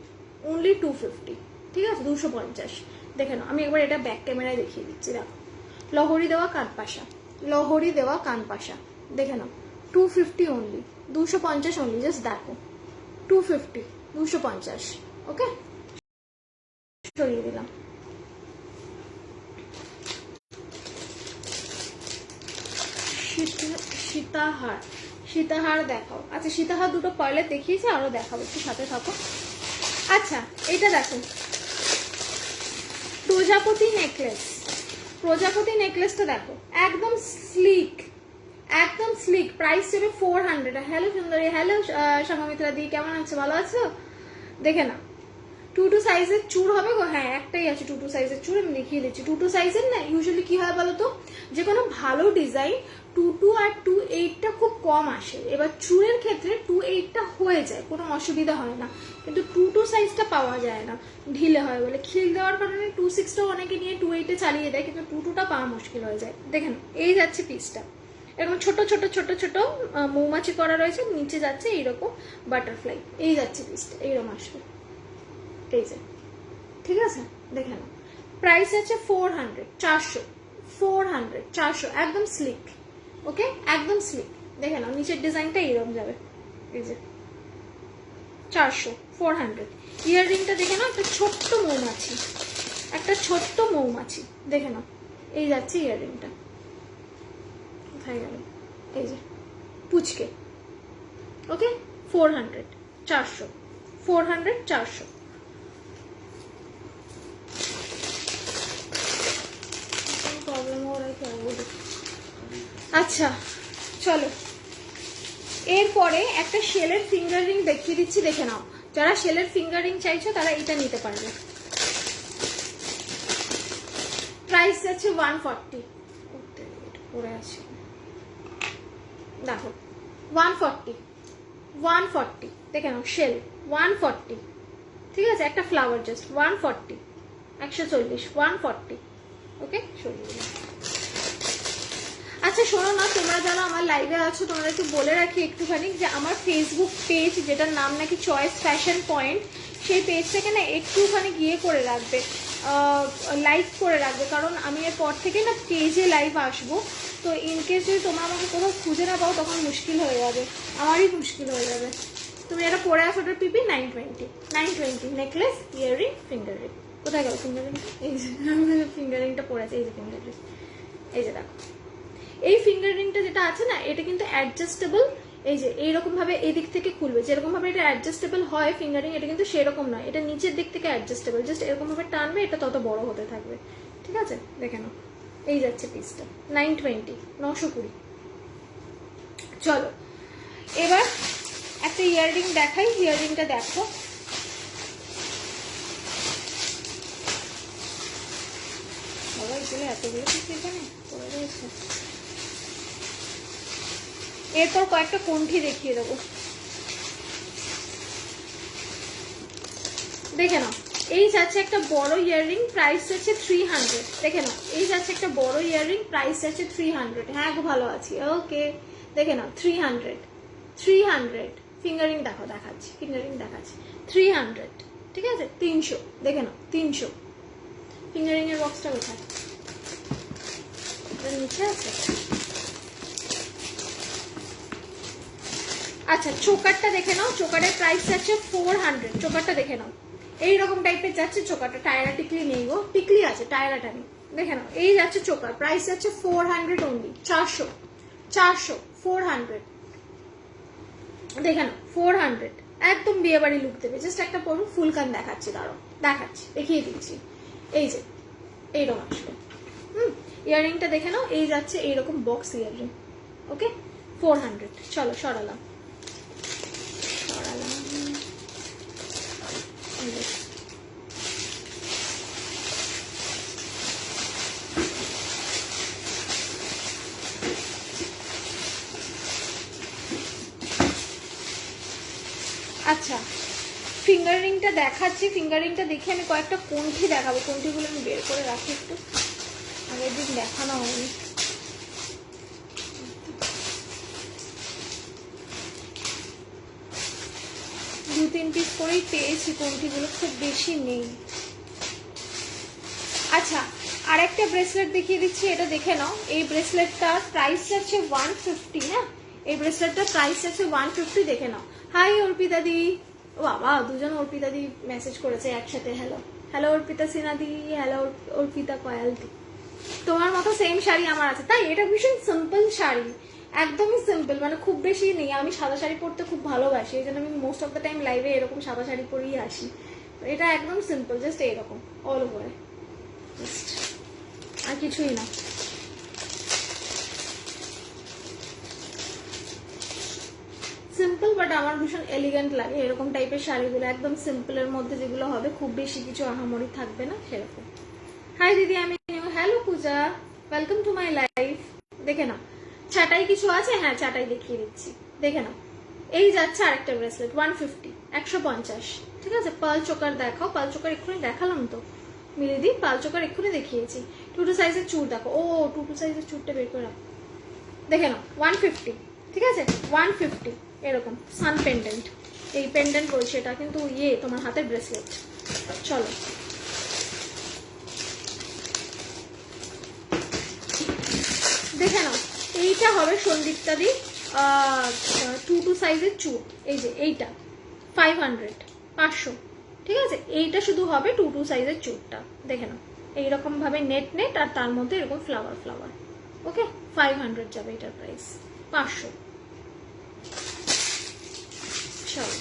অনলি 250, ঠিক আছে, 250। দেখে নাও, আমি একবার এটা ব্যাক ক্যামেরায় দেখিয়ে দিচ্ছি। দেখো, লহরি দেওয়া কানপাশা, লহরি দেওয়া কানপাশা, দেখে নাও 250 অনলি, 250 অনলি, জাস্ট দেখো 250, 250। ওকে, সরিয়ে দিলাম। সীতাহার, সীতাহার দেখাও। আচ্ছা, সীতাহার দুটো পয়লা দেখিয়েছি, আরো দেখাবো, একটু সাথে থাকো। আচ্ছা, এটা দেখো, প্রজাপতি নেকলেস, প্রজাপতি নেকলেসটা দেখো, একদম স্লিক, একদম স্লিক, প্রাইস যাবে 400। হ্যালো সুন্দরী, হ্যালো সংগমিত্রা দি, কেমন আছো, ভালো আছো? দেখে না, 2 সাইজের চুর হবে গো, হ্যাঁ একটাই আছে 2 সাইজের চুর, আমি দেখিয়ে দিচ্ছি। 2 সাইজের না ইউজুয়ালি কি হয় বলো তো, যে কোনো ভালো ডিজাইন 2 আর 2.8টা খুব কম আসে। এবার চুরের ক্ষেত্রে 2.8টা হয়ে যায়, কোনো অসুবিধা হয় না, কিন্তু 2 সাইজটা পাওয়া যায় না, ঢিলে হয় বলে। খিল দেওয়ার কারণে 2.6টাও অনেকে নিয়ে 2.8-এ চালিয়ে দেয়, কিন্তু 2টা পাওয়া মুশকিল হয়ে যায়। দেখেন, এই যাচ্ছে পিসটা, এরকম ছোট ছোট ছোট ছোট মৌমাছি করা রয়েছে, নিচে যাচ্ছে এইরকম বাটারফ্লাই, এই যাচ্ছে পিসটা, এইরকম আসবে, এই যে, ঠিক আছে। দেখে নাও, প্রাইস আছে 400, 400, 400, 400, একদম স্লিক। ওকে, একদম স্লিক। দেখে নাও, নিচের ডিজাইনটা এইরকম যাবে, এই যে 400, 400। ইয়াররিংটা দেখে নাও, একটা ছোট্ট মৌমাছি, একটা ছোট্ট মৌমাছি, দেখে নাও, এই যাচ্ছে ইয়াররিংটা, কোথায় গেল, এই যে পুচকে। ওকে, 400, 400, 400, 400। আচ্ছা চলো, এরপরে একটা শেলের ফিঙ্গার রিং দেখিয়ে দিচ্ছি, দেখে নাও। যারা শেলের ফিঙ্গার রিং চাইছো তারা এটা নিতে পারবে। প্রাইস আছে 140, পড়ে আছে দেখো, 140, 140, দেখে নাও, শেল 140, ঠিক আছে, একটা ফ্লাওয়ার জাস্ট 140, 140, 140। ওকে, সরিয়ে দিলাম। আচ্ছা শোনো না, তোমরা যারা আমার লাইভে আছো তোমাদেরকে বলে রাখি একটুখানি, যে আমার ফেসবুক পেজ, যেটার নাম নাকি চয়েস ফ্যাশন পয়েন্ট, সেই পেজটাকে না একটুখানি গিয়ে করে রাখবে, লাইক করে রাখবে, কারণ আমি এরপর থেকে না পেজে লাইভ আসবো। তো ইনকেস যদি তোমরা আমাকে কোথাও খুঁজে না পাও, তখন মুশকিল হয়ে যাবে, আমারই মুশকিল হয়ে যাবে। তুমি এটা পরে আসো, ওটা পিপি 920, 920 নেকলেস, ইয়াররিং, ফিঙ্গার রিং। কোথায় গেল ফিঙ্গার রিং? এই যে ফিঙ্গার রিংটা পরে আছে, এই যে ফিঙ্গার রিং, এই যে দেখো, এই ফিঙ্গার রিংটা যেটা আছে না, এটা কিন্তু অ্যাডজাস্টেবল। এই যে এইরকম ভাবে এই দিক থেকে খুলবে, যেরকম ভাবে এটা অ্যাডজাস্টেবল হয় ফিঙ্গার রিং, এটা কিন্তু সেরকম নয়, এটা নিচের দিক থেকে অ্যাডজাস্টেবল, জাস্ট এরকম ভাবে টানবে, এটা তত বড় হতে থাকবে, ঠিক আছে। দেখে নাও, এই যাচ্ছে পিসটা 920, 920। চলো এবার একটা ইয়াররিং দেখাই, ইয়াররিংটা দেখো, বাবা এগুলো এতগুলো পিস এখানে পড়ে রয়েছে। এরপর কয়েকটা কণ্ঠি দেখিয়ে দেবো, দেখে নাও। এই যাচ্ছে একটা বড় ইয়াররিং, প্রাইস আছে 300, দেখে নাও, এই যাচ্ছে একটা বড় ইয়াররিং, প্রাইস আছে 300। হ্যাঁ গো, ভালো আছি, ওকে। দেখে নাও 300, 300। ফিঙ্গারিং দেখো, দেখাচ্ছি, ফিঙ্গারিং দেখাচ্ছি, 300, ঠিক আছে, 300, দেখে নাও 300। ফিঙ্গারিং এর বক্সটা কোথায়, নিচে আছে। আচ্ছা, চোকারটা দেখে নাও, চোকারের প্রাইস আছে 400, চোকারটা দেখে নাও, এইরকম টাইপের যাচ্ছে চোকারটা, টায়রা টিকলি নেই গো, টিকলি আছে, টায়রাটা নেই। দেখে নাও, এই যাচ্ছে চোকার, প্রাইস যাচ্ছে 400 অনলি, 400, 400, 400। দেখে নাও 400, একদম বিয়ে বাড়ি লুক দেবে। জাস্ট একটা পড়ুন, ফুল কান দেখাচ্ছি, দাঁড়ো দেখাচ্ছি, দেখিয়ে দিচ্ছি, এই যে এইরকম আসবে। ইয়াররিংটা দেখে নাও, এই যাচ্ছে এইরকম বক্স ইয়াররিং। ওকে, 400। চলো সরালাম, সরালাম। আচ্ছা, ফিঙ্গার রিংটা দেখাচ্ছি, ফিঙ্গার রিংটা দেখে আমি কয়েকটা কণ্ঠি দেখাবো, কণ্ঠিগুলো আমি বের করে রাখি একটু, আগের দিন দেখানো হয়নি। তিন পিস করেই পেয়েছি, কোনটিগুলো খুব বেশি নেই। আচ্ছা, আর একটা ব্রেসলেট দেখিয়ে দিচ্ছি, এটা দেখে নাও। এই ব্রেসলেটটার প্রাইস আছে 150। হ্যাঁ, এই ব্রেসলেটটার প্রাইস আছে 150, দেখে নাও। হাই অর্পিতা দি, ও বাবা দুজন অর্পিতা দি মেসেজ করেছে একসাথে। হ্যালো হ্যালো অর্পিতা সিনহা দি, হ্যালো অর্পিতা কয়াল দি। তোমার মতো সেম শাড়ি আমার আছে, তাই এটা ভীষণ সিম্পল শাড়ি, একদমই সিম্পল, মানে খুব বেশি নেই। আমি সাদা শাড়ি পরতে খুব ভালোবাসি, এই জন্য আমি মোস্ট অফ দ্য টাইম লাইভে এরকম সাদা শাড়ি পরেই আসি। এটা একদম সিম্পল, জাস্ট এরকম অল ওভার, আর কিছুই না। সিম্পল বাট আমার ভীষণ এলিগেন্ট লাগে এরকম টাইপের শাড়িগুলো, একদম সিম্পলের মধ্যে যেগুলো হবে, খুব বেশি কিছু আহামরি থাকবে না সেরকম। হাই দিদি, আমি hello Puja, welcome to my life. দেখে নাও চাটাই কিছু আছে, হ্যাঁ চাটাই দেখিয়ে দিচ্ছি, দেখে নাও। এই যাচ্ছে আরেকটা ব্রেসলেট 150, 150। ঠিক আছে, পার্ল চোকার দেখাও। পার্ল চোকার এক্ষুনি দেখালাম তো মিলিদি, পার্ল চোকার এক্ষুনি দেখিয়েছি। 2 সাইজের চুড় দেখো, ও 2 সাইজের চুড়টা বের করে রাখো, দেখে নাও 150। ঠিক আছে, 150 এরকম সান পেন্ডেন্ট। এই পেন্ডেন্ট বলছি, এটা কিন্তু ইয়ে তোমার হাতের ব্রেসলেট। চলো দেখে নাও, এইটা হবে সন্দীপটা দি 2 সাইজের চুড়। এই যে এইটা 500, 500। ঠিক আছে, এইটা শুধু হবে 2 সাইজের চুড়টা, দেখে নাও এইরকম ভাবে নেট নেট, আর তার মধ্যে এরকম ফ্লাওয়ার ফ্লাওয়ার। ওকে, 500 যাবে এটার প্রাইস, 500। চলো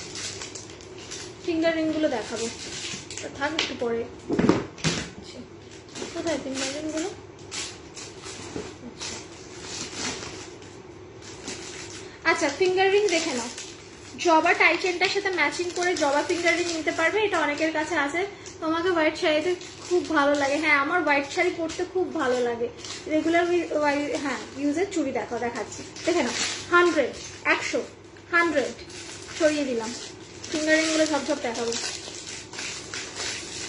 ফিঙ্গার রিং গুলো দেখাবো, থাক একটু পরে। কোথায় ফিঙ্গার রিং গুলো? আচ্ছা, ফিঙ্গার রিং দেখে নাও। জবা টাইচেনটার সাথে ম্যাচিং করে জবা ফিঙ্গার রিং নিতে পারবে, এটা অনেকের কাছে আছে। তোমাকে হোয়াইট শাড়িতে খুব ভালো লাগে, হ্যাঁ আমার হোয়াইট শাড়ি পরতে খুব ভালো লাগে, রেগুলার হ্যাঁ ইউজের চুড়ি দেখো, দেখাচ্ছি দেখে নাও। 100, 100, 100 সরিয়ে দিলাম। ফিঙ্গার রিং গুলো ঝপঝপ দেখাবো।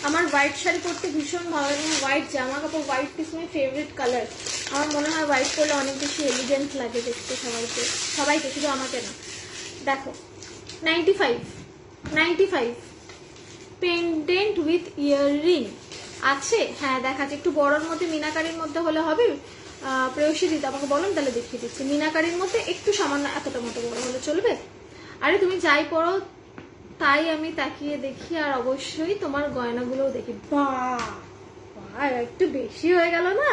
আমার হোয়াইট শাড়ি পরতে ভীষণ ভালো লাগে, হোয়াইট জামা কাপড়, white is my favourite colour. আমার মনে হয় হোয়াইট পরলে অনেক বেশি এলিগেন্ট লাগে দেখতে সবাইকে, শুধু আমাকে না। দেখো 95, 95 পেন্ডেন্ট উইথ ইয়াররিং আছে, হ্যাঁ দেখাচ্ছে। একটু বড়োর মধ্যে মিনাকারির মধ্যে হলে হবে, প্রেয়সী দিতে আমাকে বলুন, তাহলে দেখিয়ে দিচ্ছি। মিনাকারির মধ্যে একটু সামান্য এতটা মতো বড় হলে চলবে। আরে তুমি যাই পড়ো তাই আমি তাকিয়ে দেখি, আর অবশ্যই তোমার গয়নাগুলোও দেখি। বাহ, একটু বেশি হয়ে গেল না?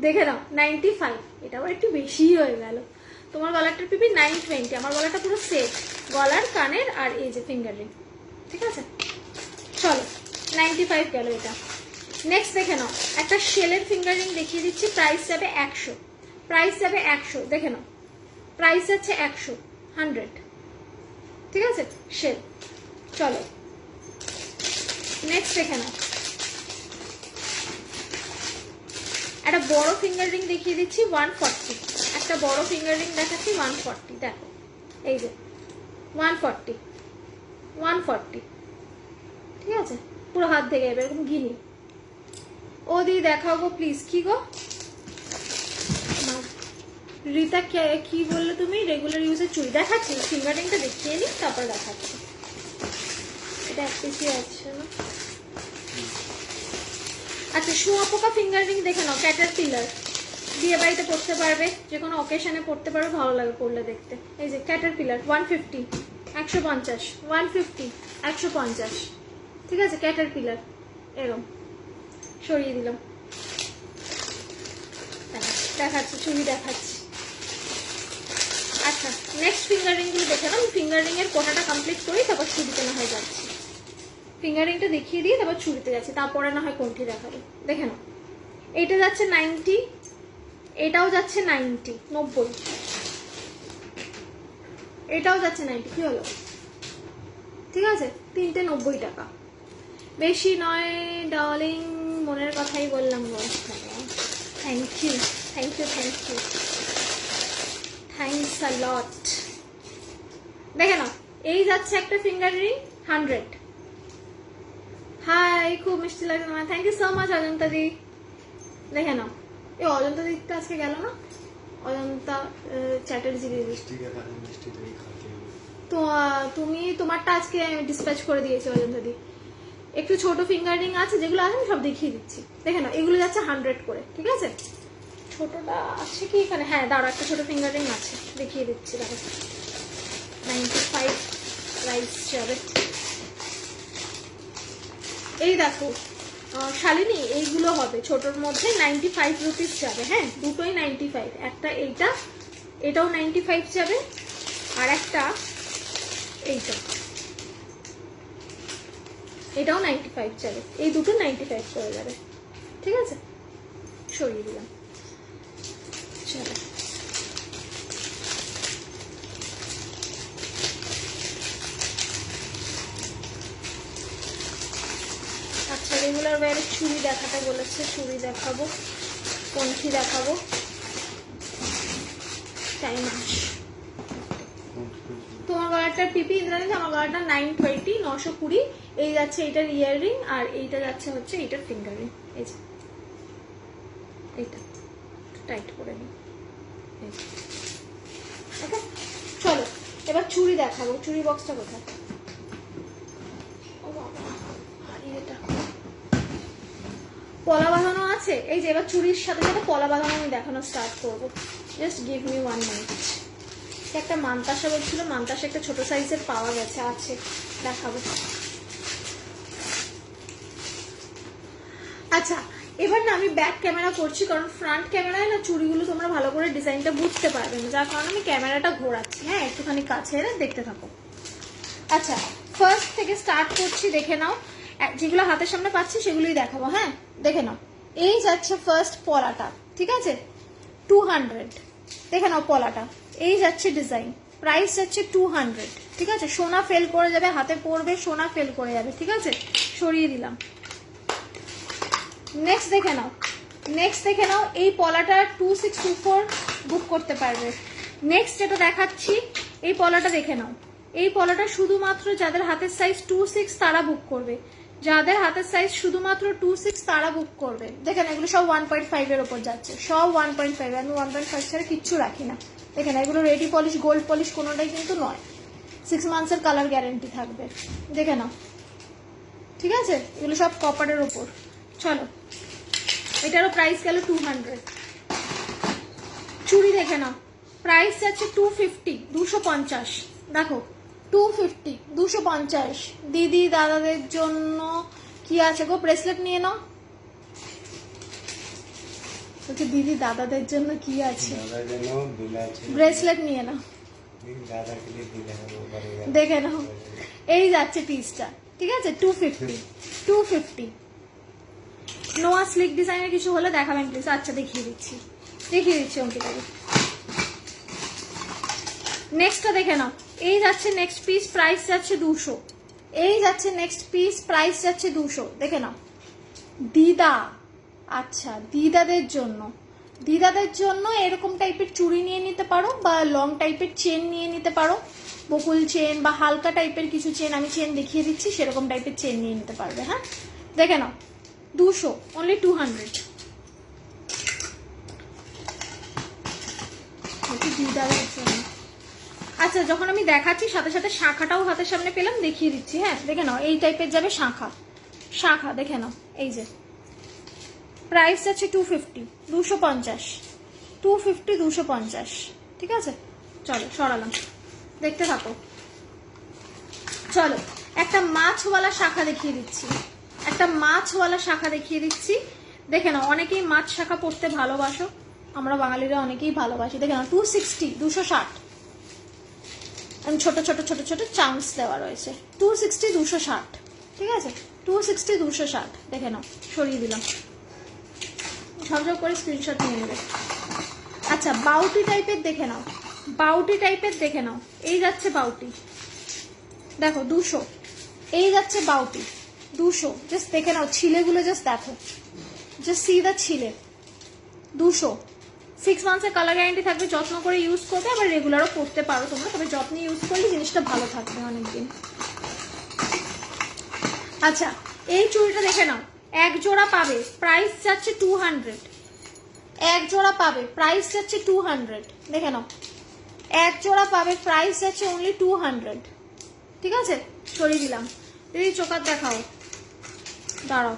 দেখে নাও 95, এটাও একটু বেশি হয়ে গেল। তোমার গলাটার পিপি 920, আমার গলাটা পুরো সেট, গলার কানের আর এই যে ফিঙ্গার রিং। ঠিক আছে, চলো 95 গেল এটা। নেক্সট দেখে নাও, একটা শেলের ফিঙ্গার রিং দেখিয়ে দিচ্ছি, প্রাইস যাবে 100, প্রাইস যাবে 100। দেখে নাও প্রাইস যাচ্ছে 100, 100। ঠিক আছে, শেল। চলো নেক্সট দেখে নাও, একটা বড় ফিঙ্গার রিং দেখিয়ে দিচ্ছি 140, একটা বড় ফিঙ্গার রিং দেখাচ্ছি 140। দেখো এই যে 140, 140। ঠিক আছে, পুরো হাত থেকে যাবে এরকম গিনি। ও দি দেখাও গো প্লিজ। কি গো রিতা, কি বললে তুমি? রেগুলার ইউজের চুড়ি দেখাচ্ছি, ফিঙ্গার রিংটা দেখিয়ে নিই তারপর দেখাচ্ছি। এটা এক পিসি আছে না? আচ্ছা, শুয়া পোকা ফিঙ্গার রিং দেখে নাও, ক্যাটারপিলার, বিয়ে বাড়িতে পড়তে পারবে, যে কোনো অকেশনে পড়তে পারবে, ভালো লাগে পড়লে দেখতে। এই যে ক্যাটারপিলার 150, 150, 150, 150। ঠিক আছে, ক্যাটারপিলার এরম সরিয়ে দিলাম, দেখাচ্ছি ছবি দেখাচ্ছি। আচ্ছা, নেক্সট ফিঙ্গার রিং গুলো দেখে নাও। ফিঙ্গার রিং এর কোটাটা কমপ্লিট করি, তারপর ছুরিতে না হয় যাচ্ছি। ফিঙ্গার রিংটা দেখিয়ে দিয়ে তারপর ছুরিতে যাচ্ছি, তারপরে না হয় কোনটি দেখাবো। দেখে নাও, এইটা যাচ্ছে 90, এটাও যাচ্ছে 90, 90, এটাও যাচ্ছে 90। কি হলো? ঠিক আছে, তিনটে 90 টাকা, বেশি নয় ডার্লিং, মনের কথাই বললাম গো। Thank you, thank you, thank you, thanks a lot. দেখে নাও, এই যাচ্ছে একটা ফিঙ্গার রিং 100। হাই, খুব মিষ্টি লাগে তোমার, thank you so much Ajanta দি। দেখে নাও, এই অজন্তা দিকটা আজকে গেল না, অজন্তা চ্যাটার্জি দিদি। তো তুমি তোমারটা আজকে ডিসপ্যাচ করে দিয়েছি অজন্তা দি। একটু ছোট ফিঙ্গারিং আছে, যেগুলো আছে আমি সব দেখিয়ে দিচ্ছি। দেখে নাও, এগুলো যাচ্ছে 100 করে, ঠিক আছে? ছোটটা আছে কি এখানে? হ্যাঁ দাঁড়া, একটা ছোট ফিঙ্গারিং আছে, দেখিয়ে দিচ্ছি। দেখো 95 প্রাইস যাবে। এই দেখো শালিনী, এইগুলো হবে ছোটর মধ্যে 95 রুপিস যাবে। হ্যাঁ দুটোই 95, একটা এইটা, এটাও 95 যাবে, আর একটা এইটা, এটাও 95 যাবে। এই দুটো 95 করে যাবে, ঠিক আছে? সরিয়ে দিলাম। চলো আচ্ছা, রেগুলার ওয়ারে চুড়ি দেখাতে বলেছে, চুড়ি দেখাবো। কোনটি দেখাবো? টাইম আছে। তোমার গলাটার পিপি ইন্দ্রাণী, আমার গলাটা 920, 920। এই যাচ্ছে এইটার ইয়াররিং, আর এইটা যাচ্ছে হচ্ছে এইটার ফিঙ্গারিং। এই যে এইটা টাইট করে নিই। ওকে চলো এবার চুড়ি দেখাবো। চুড়ি বক্সটা কোথায়? ও বাবা, হারিয়ে এটা। পলা বাঁধানো আছে, এই যে এবার চুড়ির সাথে সাথে পলা বাঁধানো আমি দেখানো স্টার্ট করবো। Just give me 1 minute. একটা মান্তাসা বলছিল, মান্তাসা একটা ছোট সাইজের পাওয়া গেছে, আছে, দেখাবো। আচ্ছা এবার না আমি ব্যাক ক্যামেরা করছি, কারণ ফ্রন্ট ক্যামেরায় না চুড়িগুলো তোমরা ভালো করে ডিজাইনটা বুঝতে পারবে না, যার কারণে আমি ক্যামেরাটা ঘোরাচ্ছি। হ্যাঁ একটুখানি কাছে এনে দেখতে থাকো। আচ্ছা ফার্স্ট থেকে স্টার্ট করছি, দেখে নাও। যেগুলো হাতের সামনে পাচ্ছি সেগুলোই দেখাবো। হ্যাঁ দেখে নাও, এই যাচ্ছে ফার্স্ট পলাটা, ঠিক আছে? 200, দেখে নাও পলাটা। এই যাচ্ছে ডিজাইন, প্রাইস যাচ্ছে 200, ঠিক আছে? সোনা ফেল করে যাবে, হাতে পড়বে সোনা ফেল করে যাবে, ঠিক আছে? সরিয়ে দিলাম। নেক্সট দেখে নাও, নেক্সট দেখে নাও, এই পলাটা 2624 বুক করতে পারবে। নেক্সট যেটা দেখাচ্ছি, এই পলাটা দেখে নাও। এই পলাটা শুধুমাত্র যাদের হাতের সাইজ 26 তারা বুক করবে, যাদের হাতের সাইজ শুধুমাত্র 26 তারা বুক করবে। দেখেন এগুলো সব 1.5 এর ওপর যাচ্ছে, সব 1.5। আমি 1.5 ছাড়া কিচ্ছু রাখি না। দেখেন এগুলো রেডি পলিশ, গোল্ড পলিশ কোনোটাই কিন্তু নয়। 6 মান্থসের কালার গ্যারেন্টি থাকবে, দেখে নাও, ঠিক আছে? এগুলো সব কপারের ওপর। চলো এটারও প্রাইস গেল 200। চুড়ি দেখে নাও, প্রাইস যাচ্ছে 250, 250। দেখো 250, 250। দিদি দাদাদের জন্য কি আছে গো? ব্রেসলেট নিয়ে নাও। বলছি দিদি দাদাদের জন্য কি আছে? ব্রেসলেট নিয়ে নাও, দেখে নাও। এই যাচ্ছে পিসটা, ঠিক আছে? 250, 250। নোয়া স্লিক ডিজাইনের কিছু হলে দেখাবেন প্লিজ। আচ্ছা দেখিয়ে দিচ্ছি, দেখিয়ে দিচ্ছি অঙ্কিতাকে। নেক্সটটা দেখে নাও, এই যাচ্ছে নেক্সট পিস, প্রাইস যাচ্ছে 200। এই যাচ্ছে নেক্সট পিস, প্রাইস যাচ্ছে 200, দেখে নাও। দিদা, আচ্ছা দিদাদের জন্য, দিদাদের জন্য এরকম টাইপের চুড়ি নিয়ে নিতে পারো, বা লং টাইপের চেন নিয়ে নিতে পারো, বকুল চেন বা হালকা টাইপের কিছু চেন, আমি চেন দেখিয়ে দিচ্ছি, সেরকম টাইপের চেন নিয়ে নিতে পারবে। হ্যাঁ দেখে নাও, 200, অনলি 200। দিদাদের জন্য। আচ্ছা যখন আমি দেখাচ্ছি সাথে সাথে শাখাটাও হাতের সামনে পেলাম, দেখিয়ে দিচ্ছি। হ্যাঁ দেখে নাও, এই টাইপের যাবে শাখা, শাখা দেখে নাও। এই যে প্রাইস যাচ্ছে 250, 250, 250, 250, ঠিক আছে? চলো সরালাম, দেখতে থাকো। চলো একটা মাছওয়ালা শাখা দেখিয়ে দিচ্ছি, একটা মাছওয়ালা শাখা দেখিয়ে দিচ্ছি। দেখে নাও, অনেকেই মাছ শাখা পড়তে ভালোবাসো, আমরা বাঙালিরা অনেকেই ভালোবাসি। দেখে নাও 260, 260। ছোট ছোট ছোট ছোট চান্স দেওয়া রয়েছে। 260, 260, ঠিক আছে? 260, 260, দেখে নাও। সরিয়ে দিলাম, ঝকঝক করে স্ক্রিনশট নিয়ে নেবে। আচ্ছা বাউটি টাইপের দেখে নাও, বাউটি টাইপের দেখে নাও। এই যাচ্ছে বাউটি, দেখো 200। এই যাচ্ছে বাউটি 200, জাস্ট দেখে নাও, ছিলেগুলো জাস্ট দেখো, জাস্ট সি দা ছিলে। 200, 6 মান্থসের কালার গ্যারেন্টি থাকবে, যত্ন করে ইউজ করবে, আবার রেগুলারও করতে পারো তোমরা, তবে যত্ন ইউজ করলে জিনিসটা ভালো থাকবে অনেকদিন। আচ্ছা এই চুড়িটা দেখে নাও, এক জোড়া পাবে, প্রাইস যাচ্ছে 200। এক জোড়া পাবে, প্রাইস যাচ্ছে 200, দেখে নাও। এক জোড়া পাবে, প্রাইস আছে অনলি 200। ঠিক আছে, সরিয়ে দিলাম। দিদি চোকার দেখাও, দাঁড়াও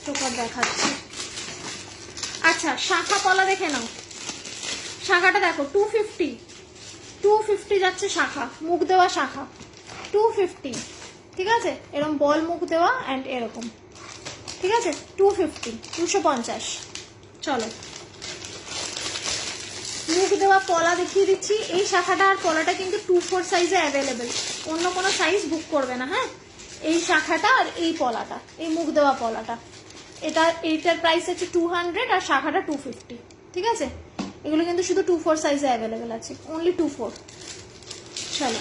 চোকার দেখাচ্ছি। আচ্ছা শাখা পলা দেখে নাও, শাখাটা দেখো 250 যাচ্ছে শাখা, মুখ দেওয়া শাখা 250। ঠিক আছে, এরকম বল মুখ দেওয়া অ্যান্ড এরকম। ঠিক আছে 250, 250। চলো মুখ দেওয়া পলা দেখিয়ে দিচ্ছি। এই শাখাটা আর পলাটা কিন্তু 2-4 সাইজে অ্যাভেলেবেল, অন্য কোনো সাইজ বুক করবে না। হ্যাঁ, এই শাখাটা আর এই পলাটা, এই মুখ দেওয়া পলাটা, এইটার প্রাইস আছে 200 আর শাখাটা 250। ঠিক আছে, এগুলো কিন্তু শুধু 2-4 সাইজে অ্যাভেলেবেল আছে, অনলি 2-4। চলো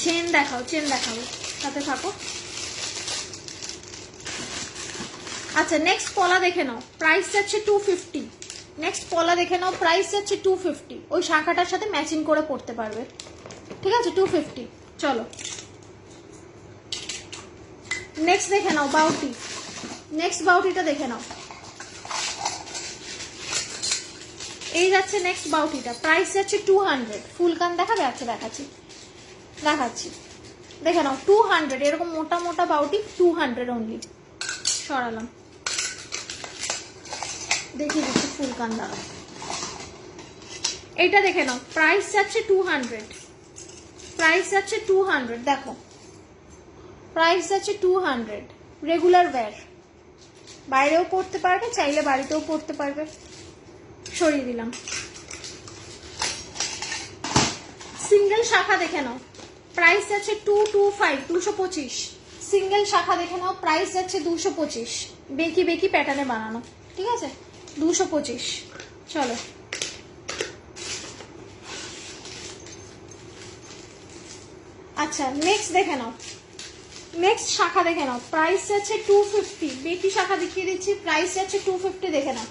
চেন দেখাও, চেন দেখাবো, সাথে থাকো। আচ্ছা নেক্সট পলা দেখে নাও, প্রাইস যাচ্ছে 250। নেক্সট পলা দেখে নাও, প্রাইস যাচ্ছে 250। ওই শাখাটার সাথে ম্যাচিং করে পড়তে পারবে। ঠিক আছে 250। চলো নেক্সট দেখে নাও বাউটি, নেক্সট বাউটিটা দেখে নাও। এই যাচ্ছে নেক্সট বাউটিটা, প্রাইস যাচ্ছে 200। ফুল কান দেখাবে? আচ্ছা দেখাচ্ছি, দেখাচ্ছি, দেখে নাও 200। এরকম মোটা মোটা বাউটি 200 অনলি। সরালাম, দেখিয়ে দিচ্ছি ফুল কান দ্বারা। এইটা দেখে নাও, প্রাইস যাচ্ছে 200, প্রাইস যাচ্ছে 200। দেখো প্রাইস যাচ্ছে 200। রেগুলার ওয়্যার, বাইরেও পড়তে পারবে, চাইলে বাড়িতেও পড়তে পারবে। সরিয়ে দিলাম। সিঙ্গেল শাখা দেখে নাও, প্রাইস যাচ্ছে 225, 225। সিঙ্গেল শাখা দেখে নাও, প্রাইস যাচ্ছে 225। বেকি বেকি প্যাটার্নে বানানো। ঠিক আছে 225। চলো আচ্ছা নেক্সট দেখে নাও, নেক্সট শাখা দেখে নাও, প্রাইস যাচ্ছে 250। বেকি শাখা দেখিয়ে দিচ্ছি, প্রাইস যাচ্ছে 250। দেখে নাও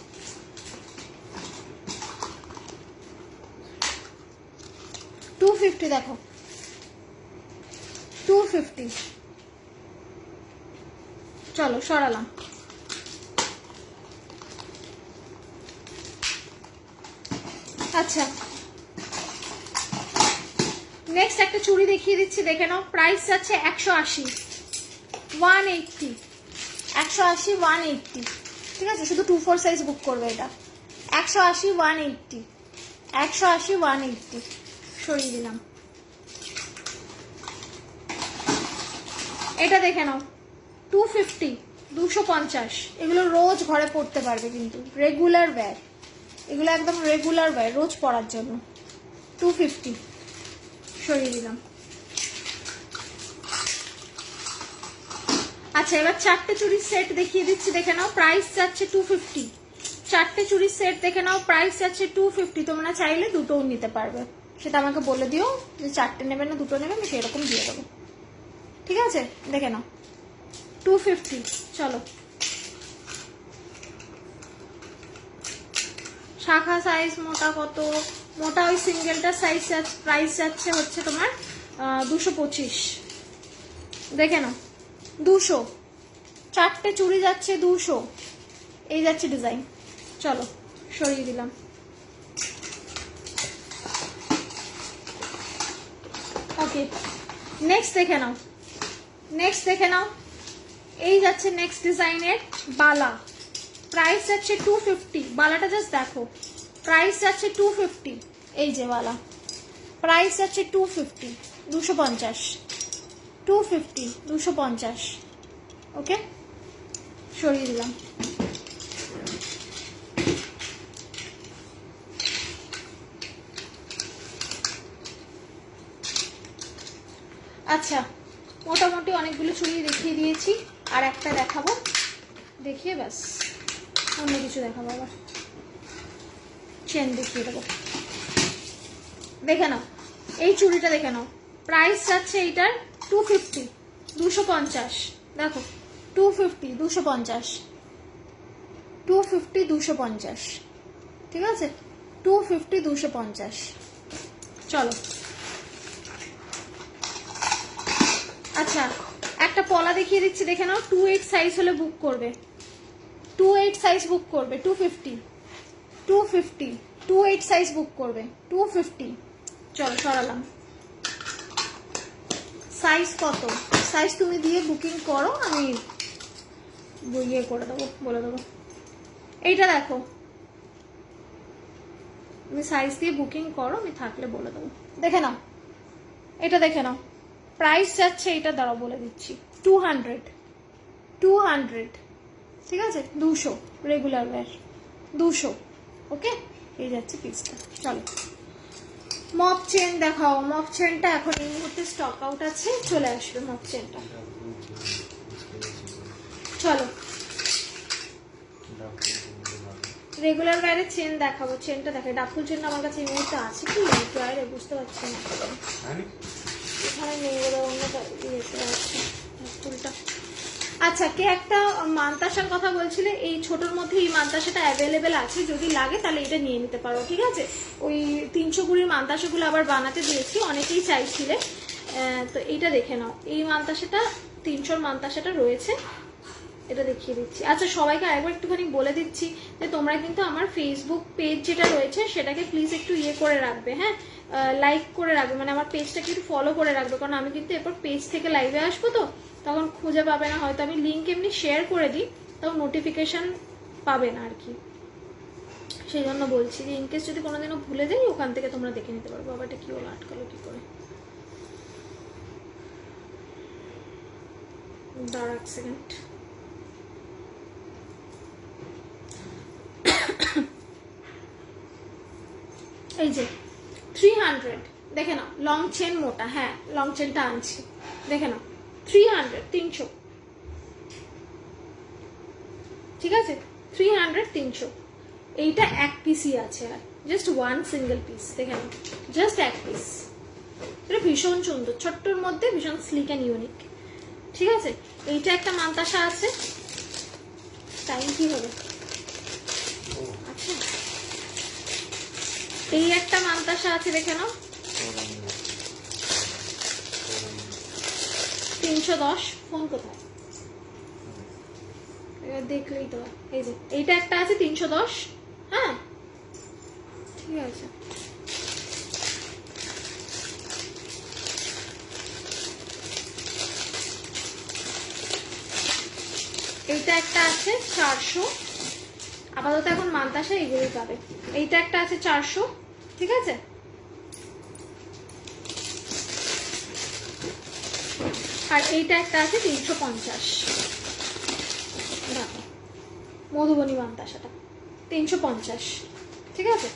250, দেখো 250। চলো সরালাম। আচ্ছা নেক্সট একটা চুড়ি দেখিয়ে দিচ্ছি, দেখে নাও, প্রাইস যাচ্ছে 180, 180, 180, 180। ঠিক আছে, শুধু 2-4 সাইজ বুক করবে এটা। 180, 180, 180, 180। সরিয়ে দিলাম। এটা দেখে নাও 250, 250। এগুলো রোজ ঘরে পড়তে পারবে, কিন্তু রেগুলার ওয়্যার, এগুলো একদম রেগুলার ওয়্যার, রোজ পরার জন্য। 250। সরিয়ে দিলাম। আচ্ছা এবার চারটে চুড়ির সেট দেখিয়ে দিচ্ছি, দেখে নাও, প্রাইস যাচ্ছে 250। চারটে চুড়ির সেট দেখে নাও, প্রাইস যাচ্ছে 250। তোমরা চাইলে দুটোও নিতে পারবে, সেটা আমাকে বলে দিও যে চারটে নেবে না দুটো নেবে, আমি সেরকম দিয়ে দেবো। ঠিক আছে দেখে নাও 250। চলো শাখা সাইজ মোটা কত? মোটা ওই সিঙ্গেলটা সাইজ প্রাইস যাচ্ছে হচ্ছে তোমার 225। দেখে নাও 200। চারটে চুড়ি যাচ্ছে 200। এই যাচ্ছে ডিজাইন। চলো সরিয়ে দিলাম। ওকে নেক্সট দেখে নাও, নেক্সট দেখে নাও, এই যাচ্ছে নেক্সট ডিজাইনের বালা, প্রাইস যাচ্ছে 250। বালাটা জাস্ট দেখো, প্রাইস যাচ্ছে 250। এই যে বালা, প্রাইস যাচ্ছে 250, 250, 250, 250। ওকে সরিয়ে দিলাম। আচ্ছা মোটামুটি অনেকগুলো চুড়ি দেখিয়ে দিয়েছি, আর একটা দেখাবো, দেখিয়ে ব্যাস অন্য কিছু দেখাবো। আবার চেন দেখিয়ে দেবো। দেখে নাও এই চুড়িটা, দেখে নাও, প্রাইস যাচ্ছে এইটার 250, 250। দেখো 250, 250, 250, 250। ঠিক আছে 250, 250। চলো আচ্ছা একটা পলা দেখিয়ে দিচ্ছি, দেখে নাও, 28 সাইজ হলে বুক করবে, 28 সাইজ বুক করবে, 250, 250। 28 সাইজ বুক করবে 250। চলো সরালাম। সাইজ কত, সাইজ তুমি দিয়ে বুকিং করো, আমি ইয়ে করে দেবো, বলে দেবো। এইটা দেখো, তুমি সাইজ দিয়ে বুকিং করো, আমি থাকলে বলে দেবো। দেখে নাও, এটা দেখে নাও, প্রাইস যাচ্ছে এটা, দাঁড়াও বলে দিচ্ছি, 200, ঠিক আছে, 200 রেগুলার ওয়্যার 200। ওকে, এই যাচ্ছে পিসটা। চলো মপ চেন দেখাও। মপ চেনটা এখন এই মুহূর্তে স্টক আউট আছে, চলে আসবে মপ চেনটা। চলো রেগুলার ওয়্যারের চেন দেখাবো। চেনটা দেখাই, ডাফুল চেন আমার কাছে এই মুহূর্তে আছে কি ড্রয়ারে, বুঝতে পারছি না, এখানে নেই বলে অন্য ইয়েতে আছে ডাফুলটা। আচ্ছা, কে একটা মান্তাসার কথা বলছিলে, এই ছোটোর মধ্যে এই মান্তাসাটা অ্যাভেলেবেল আছে, যদি লাগে তাহলে এটা নিয়ে নিতে পারো, ঠিক আছে। ওই 320 মান্তাসাগুলো আবার বানাতে দিয়েছি, অনেকেই চাইছিলে, তো এইটা দেখে নাও। এই মান্তাসাটা 300 মান্তাসাটা রয়েছে, এটা দেখিয়ে দিচ্ছি। আচ্ছা, সবাইকে আরেকবার একটুখানি বলে দিচ্ছি যে তোমরা কিন্তু আমার ফেসবুক পেজ যেটা রয়েছে সেটাকে প্লিজ একটু ইয়ে করে রাখবে, হ্যাঁ, লাইক করে রাখবে, মানে আমার পেজটাকে একটু ফলো করে রাখবে, কারণ আমি কিন্তু এরপর পেজ থেকে লাইভে আসবো, তো তখন খুঁজে পাবে না, হয়তো আমি লিঙ্ক এমনি শেয়ার করে দিই, তখন নোটিফিকেশান পাবে না আর কি, সেই জন্য বলছি যে ইনকেস যদি কোনোদিনও ভুলে যাই, ওখান থেকে তোমরা দেখে নিতে পারবো। আবার এটা কি হলো, আটকালো কি করে, দাঁড়া এক সেকেন্ড। এই যে 300 দেখে নাও, লং চেন মোটা, হ্যাঁ লং চেনটা আনছি, দেখে নাও 300, 300, ঠিক আছে, 300, 300। এইটা এক পিসই আছে, আর জাস্ট ওয়ান সিঙ্গেল পিস, দেখে নাও, জাস্ট এক পিস। এটা ভীষণ সুন্দর, ছোট্টর মধ্যে ভীষণ স্লিক অ্যান্ড ইউনিক, ঠিক আছে। এইটা একটা মান্তাসা আছে, টাইম কি হবে, আচ্ছা, এই একটা মান্তাসা আছে, দেখে নাও 310। ফোন কোথায়, দেখলেই তো, এই যে এইটা একটা আছে 310, হ্যাঁ ঠিক আছে। এইটা একটা আছে 400, আপাতত এখন মান্তাসা এগুলোই পাবে। এইটা একটা আছে 400, ঠিক আছে। আর এইটা একটা আছে 350, দেখো মধুবনী মান্তাসাটা 350, ঠিক আছে।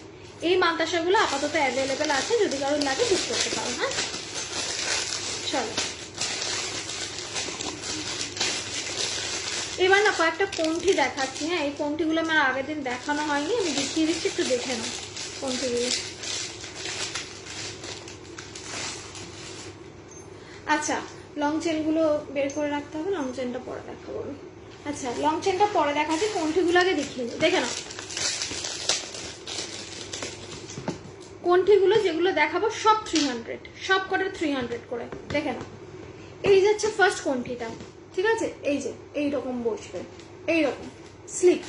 এই মান্তাসাগুলো আপাতত অ্যাভেলেবেল আছে, যদি কারোর লাগে বুক করতে পারো, হ্যাঁ। চলো এবার না কয়েকটা পন্থি দেখাচ্ছি, হ্যাঁ, এই পন্থিগুলো আমার আগের দিন দেখানো হয়নি, আমি দেখিয়ে দিচ্ছি, একটু দেখে নাও পন্থিগুলো। আচ্ছা, লং চেনগুলো বের করে রাখতে হবে, লং চেনটা পরে দেখাবো আমি। আচ্ছা, লং চেনটা পরে দেখাচ্ছি, পন্থিগুলো আগে দেখিয়ে দিই, দেখে নাও। কণ্ঠিগুলো যেগুলো দেখাবো সব 300, সব কটা 300 করে, দেখে নাও। এই যাচ্ছে ফার্স্ট কণ্ঠিটা, ঠিক আছে, এই যে এইরকম বসবে, এইরকম স্লিক।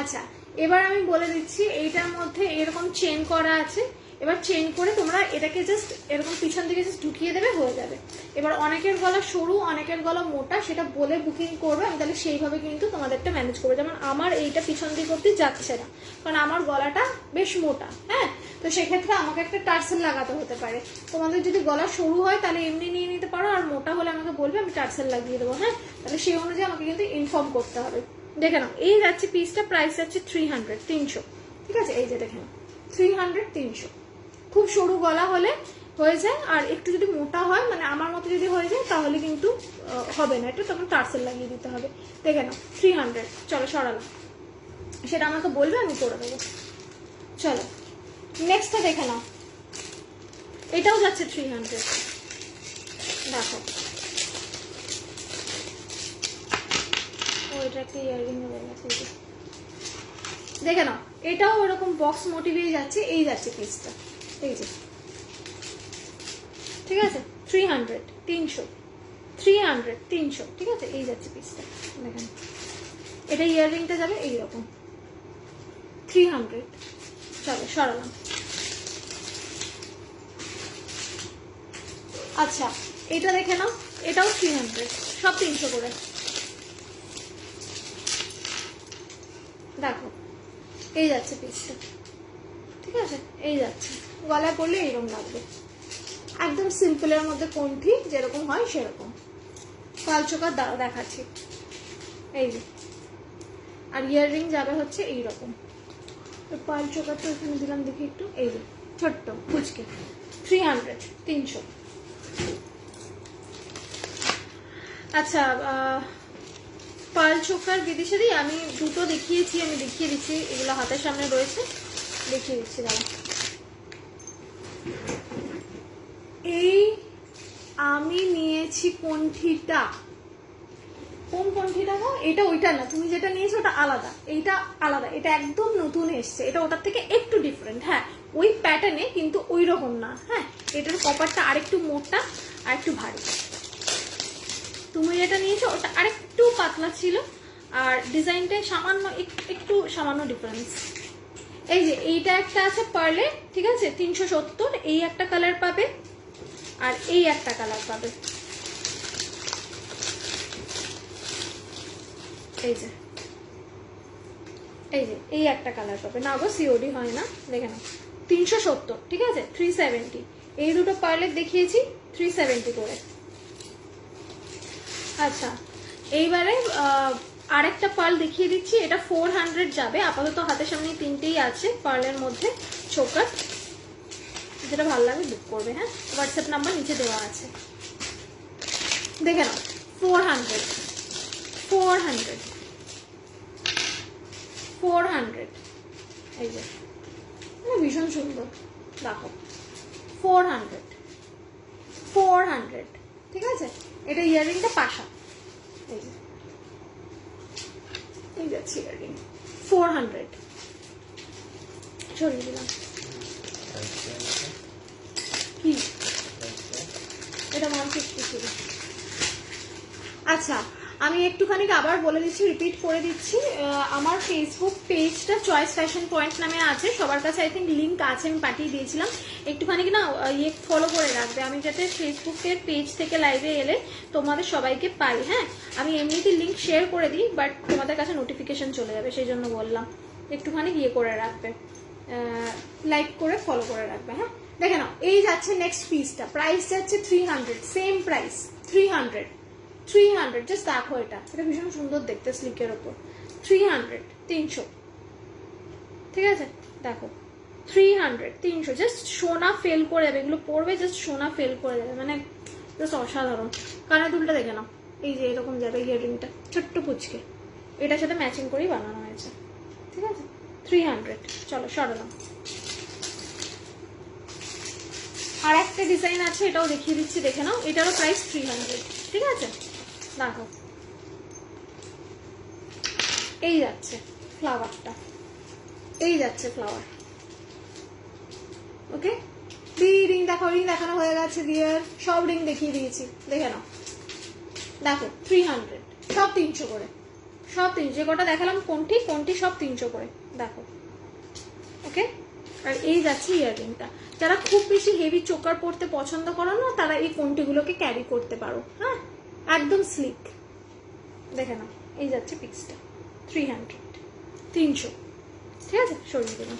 আচ্ছা, এবার আমি বলে দিচ্ছি, এইটার মধ্যে এরকম চেন করা আছে, এবার চেন করে তোমরা এটাকে জাস্ট এরকম পিছন দিকে জাস্ট ঢুকিয়ে দেবে, হয়ে যাবে। এবার অনেকের গলা সরু, অনেকের গলা মোটা, সেটা বলে বুকিং করবে, আমি তাহলে সেইভাবে কিন্তু তোমাদেরটা ম্যানেজ করবো। যেমন আমার এইটা পিছন দিক অব্দি যাচ্ছে না, কারণ আমার গলাটা বেশ মোটা, হ্যাঁ, তো সেক্ষেত্রে আমাকে একটা টার্সেল লাগাতে হতে পারে। তোমাদের যদি গলা সরু হয় তাহলে এমনি নিয়ে নিতে পারো, আর মোটা হলে আমাকে বলবে, আমি টার্সেল লাগিয়ে দেবো, হ্যাঁ, তাহলে সেই অনুযায়ী আমাকে কিন্তু ইনফর্ম করতে হবে। দেখে নাও, এই যাচ্ছে পিসটা, প্রাইস যাচ্ছে 300, 300, ঠিক আছে। এই যে দেখে নাও 300, 300। খুব সরু গলা হলে হয়ে যায়, আর একটু যদি মোটা হয়, মানে আমার মতো যদি হয়ে যায়, তাহলে কিন্তু হবে না, এটা তখন টার্সেল লাগিয়ে দিতে হবে। দেখে নাও 300। চলো সরালাম, সেটা আমাকে বলবে, আমি করে দেবো। চলো নেক্সটটা দেখে নাও, এটাও যাচ্ছে 300, দেখো। এটা একটা ইয়াররিং হয়ে গেছে, দেখে নাও, এটাও ওরকম বক্স মোটিভেই যাচ্ছে, এই যাচ্ছে পিসটা, এই যে, ঠিক আছে, 300, 300, 300, 300, ঠিক আছে, এই যাচ্ছে পিসটা, দেখেন। এটা ইয়াররিংটা যাবে এইরকম 300। চলো সরালাম। আচ্ছা এটা দেখে নাও, এটাও 300, সব 300 করে। দেখো এই যাচ্ছে পিসটা, ঠিক আছে, এই যাচ্ছে, গলায় পরলে এইরকম লাগবে, একদম সিম্পলের মধ্যে কোনটি যেরকম হয় সেরকম। পাল চোকার দ্বারা দেখাচ্ছি, এই যে, আর ইয়াররিং যাবে হচ্ছে এইরকম। পাল চোকার তো এখানে দিলাম, দেখি একটু, এই যে ছোট্ট কুচকে, 300, 300। আচ্ছা পাল চোকার বিদেশে দিই আমি দুটো দেখিয়েছি, আমি দেখিয়ে দিচ্ছি, এগুলো হাতের সামনে রয়েছে, দেখিয়ে দিচ্ছি দাঁড়া। এই আমি নিয়েছি কণ্ঠিটা, কোন কণ্ঠিটা গো? এটা ওইটা না, তুমি যেটা নিয়েছো ওটা আলাদা, এইটা আলাদা, এটা একদম নতুন এসছে, এটা ওটার থেকে একটু ডিফারেন্ট। হ্যাঁ ওই প্যাটার্নে কিন্তু ওই রকম না। হ্যাঁ এটার কপারটা আরেকটু মোটা আর একটু ভারী। তুমি যেটা নিয়েছো ওটা আরেকটু পাতলা ছিল, আর ডিজাইনটাই সামান্য একটু সামান্য ডিফারেন্স। এই যে এইটা একটা আছে পার্লে, ঠিক আছে, 370, এই একটা কালার পাবে আর এই একটা কালার পাবে। এই যে এই যে এই একটা কালার পাবে না গো, সিওডি হয় না, দেখে নাও, 370, ঠিক আছে, 370। এই দুটো পার্লের দেখিয়েছি 370 করে। আচ্ছা এইবারে আরেকটা পার্ল দেখিয়ে দিচ্ছি, এটা 400 যাবে। আপাতত হাতের সামনে তিনটেই আছে পার্লের মধ্যে চোকার, যেটা ভালো লাগে বুক করবে। হ্যাঁ হোয়াটসঅ্যাপ নাম্বার নিচে দেওয়া আছে, দেখে নাও, 400, 400, 400। এই যে ভীষণ সুন্দর, দেখো 400, 400, ঠিক আছে। এটা ইয়াররিংটা পাশা, এই যে এই যাচ্ছে ইয়াররিং, 400 ছড়িয়ে দিলাম। কি এটা 150 ছিল। আচ্ছা আমি একটুখানি আবার বলে দিচ্ছি, রিপিট করে দিচ্ছি, আমার ফেসবুক পেজটা চয়েস ফ্যাশন পয়েন্ট নামে আছে, সবার কাছে আই থিঙ্ক লিঙ্ক আছে, আমি পাঠিয়ে দিয়েছিলাম, একটুখানি না ইয়ে ফলো করে রাখবে, আমি যাতে ফেসবুকের পেজ থেকে লাইভে এলে তোমাদের সবাইকে পাই। হ্যাঁ আমি এমনিতে লিঙ্ক শেয়ার করে দিই, বাট তোমাদের কাছে নোটিফিকেশন চলে যাবে, সেই জন্য বললাম একটুখানি ইয়ে করে রাখবে, লাইক করে ফলো করে রাখবে। হ্যাঁ দেখে নাও, এই যাচ্ছে নেক্সট পিসটা, প্রাইস যাচ্ছে 300, সেম প্রাইস 300, 300। জাস্ট দেখো এটা, এটা ভীষণ সুন্দর দেখতে স্লিকের ওপর, 300, 300, ঠিক আছে, দেখো 300, 300, জাস্ট সোনা ফেল করে যাবে, এগুলো পরবে জাস্ট সোনা ফেল করে যাবে, মানে জাস্ট অসাধারণ। কানের দুলটা দেখে নাও, এই যে এরকম যাবে ইয়াররিংটা, ছোট্ট পুচকে, এটার সাথে ম্যাচিং করেই বানানো হয়েছে, ঠিক আছে, 300। চলো সরালাম। আর একটা ডিজাইন আছে, এটাও দেখিয়ে দিচ্ছি, দেখে নাও, এটারও প্রাইস 300, ঠিক আছে। দেখো এই যাচ্ছে ফ্লাওয়ারটা, এই যাচ্ছে ফ্লাওয়ার, ওকে। রিং দেখো, রিং দেখানো হয়ে গেছে, দিয়ে সব রিং দেখিয়ে দিয়েছি, দেখে নাও, দেখো 300, সব 300 করে, সব 300, যে কটা দেখালাম কোনটি কোনটি সব 300 করে, দেখো, ওকে। আর এই যাচ্ছে ইয়াররিংটা, যারা খুব বেশি হেভি চোকার পরতে পছন্দ করো না, তারা এই কোনটিগুলোকে ক্যারি করতে পারো। হ্যাঁ একদম স্লিক, দেখে নাও, এই যাচ্ছে পিক্সটা, 300, 300, ঠিক আছে, সরিয়ে দিলাম।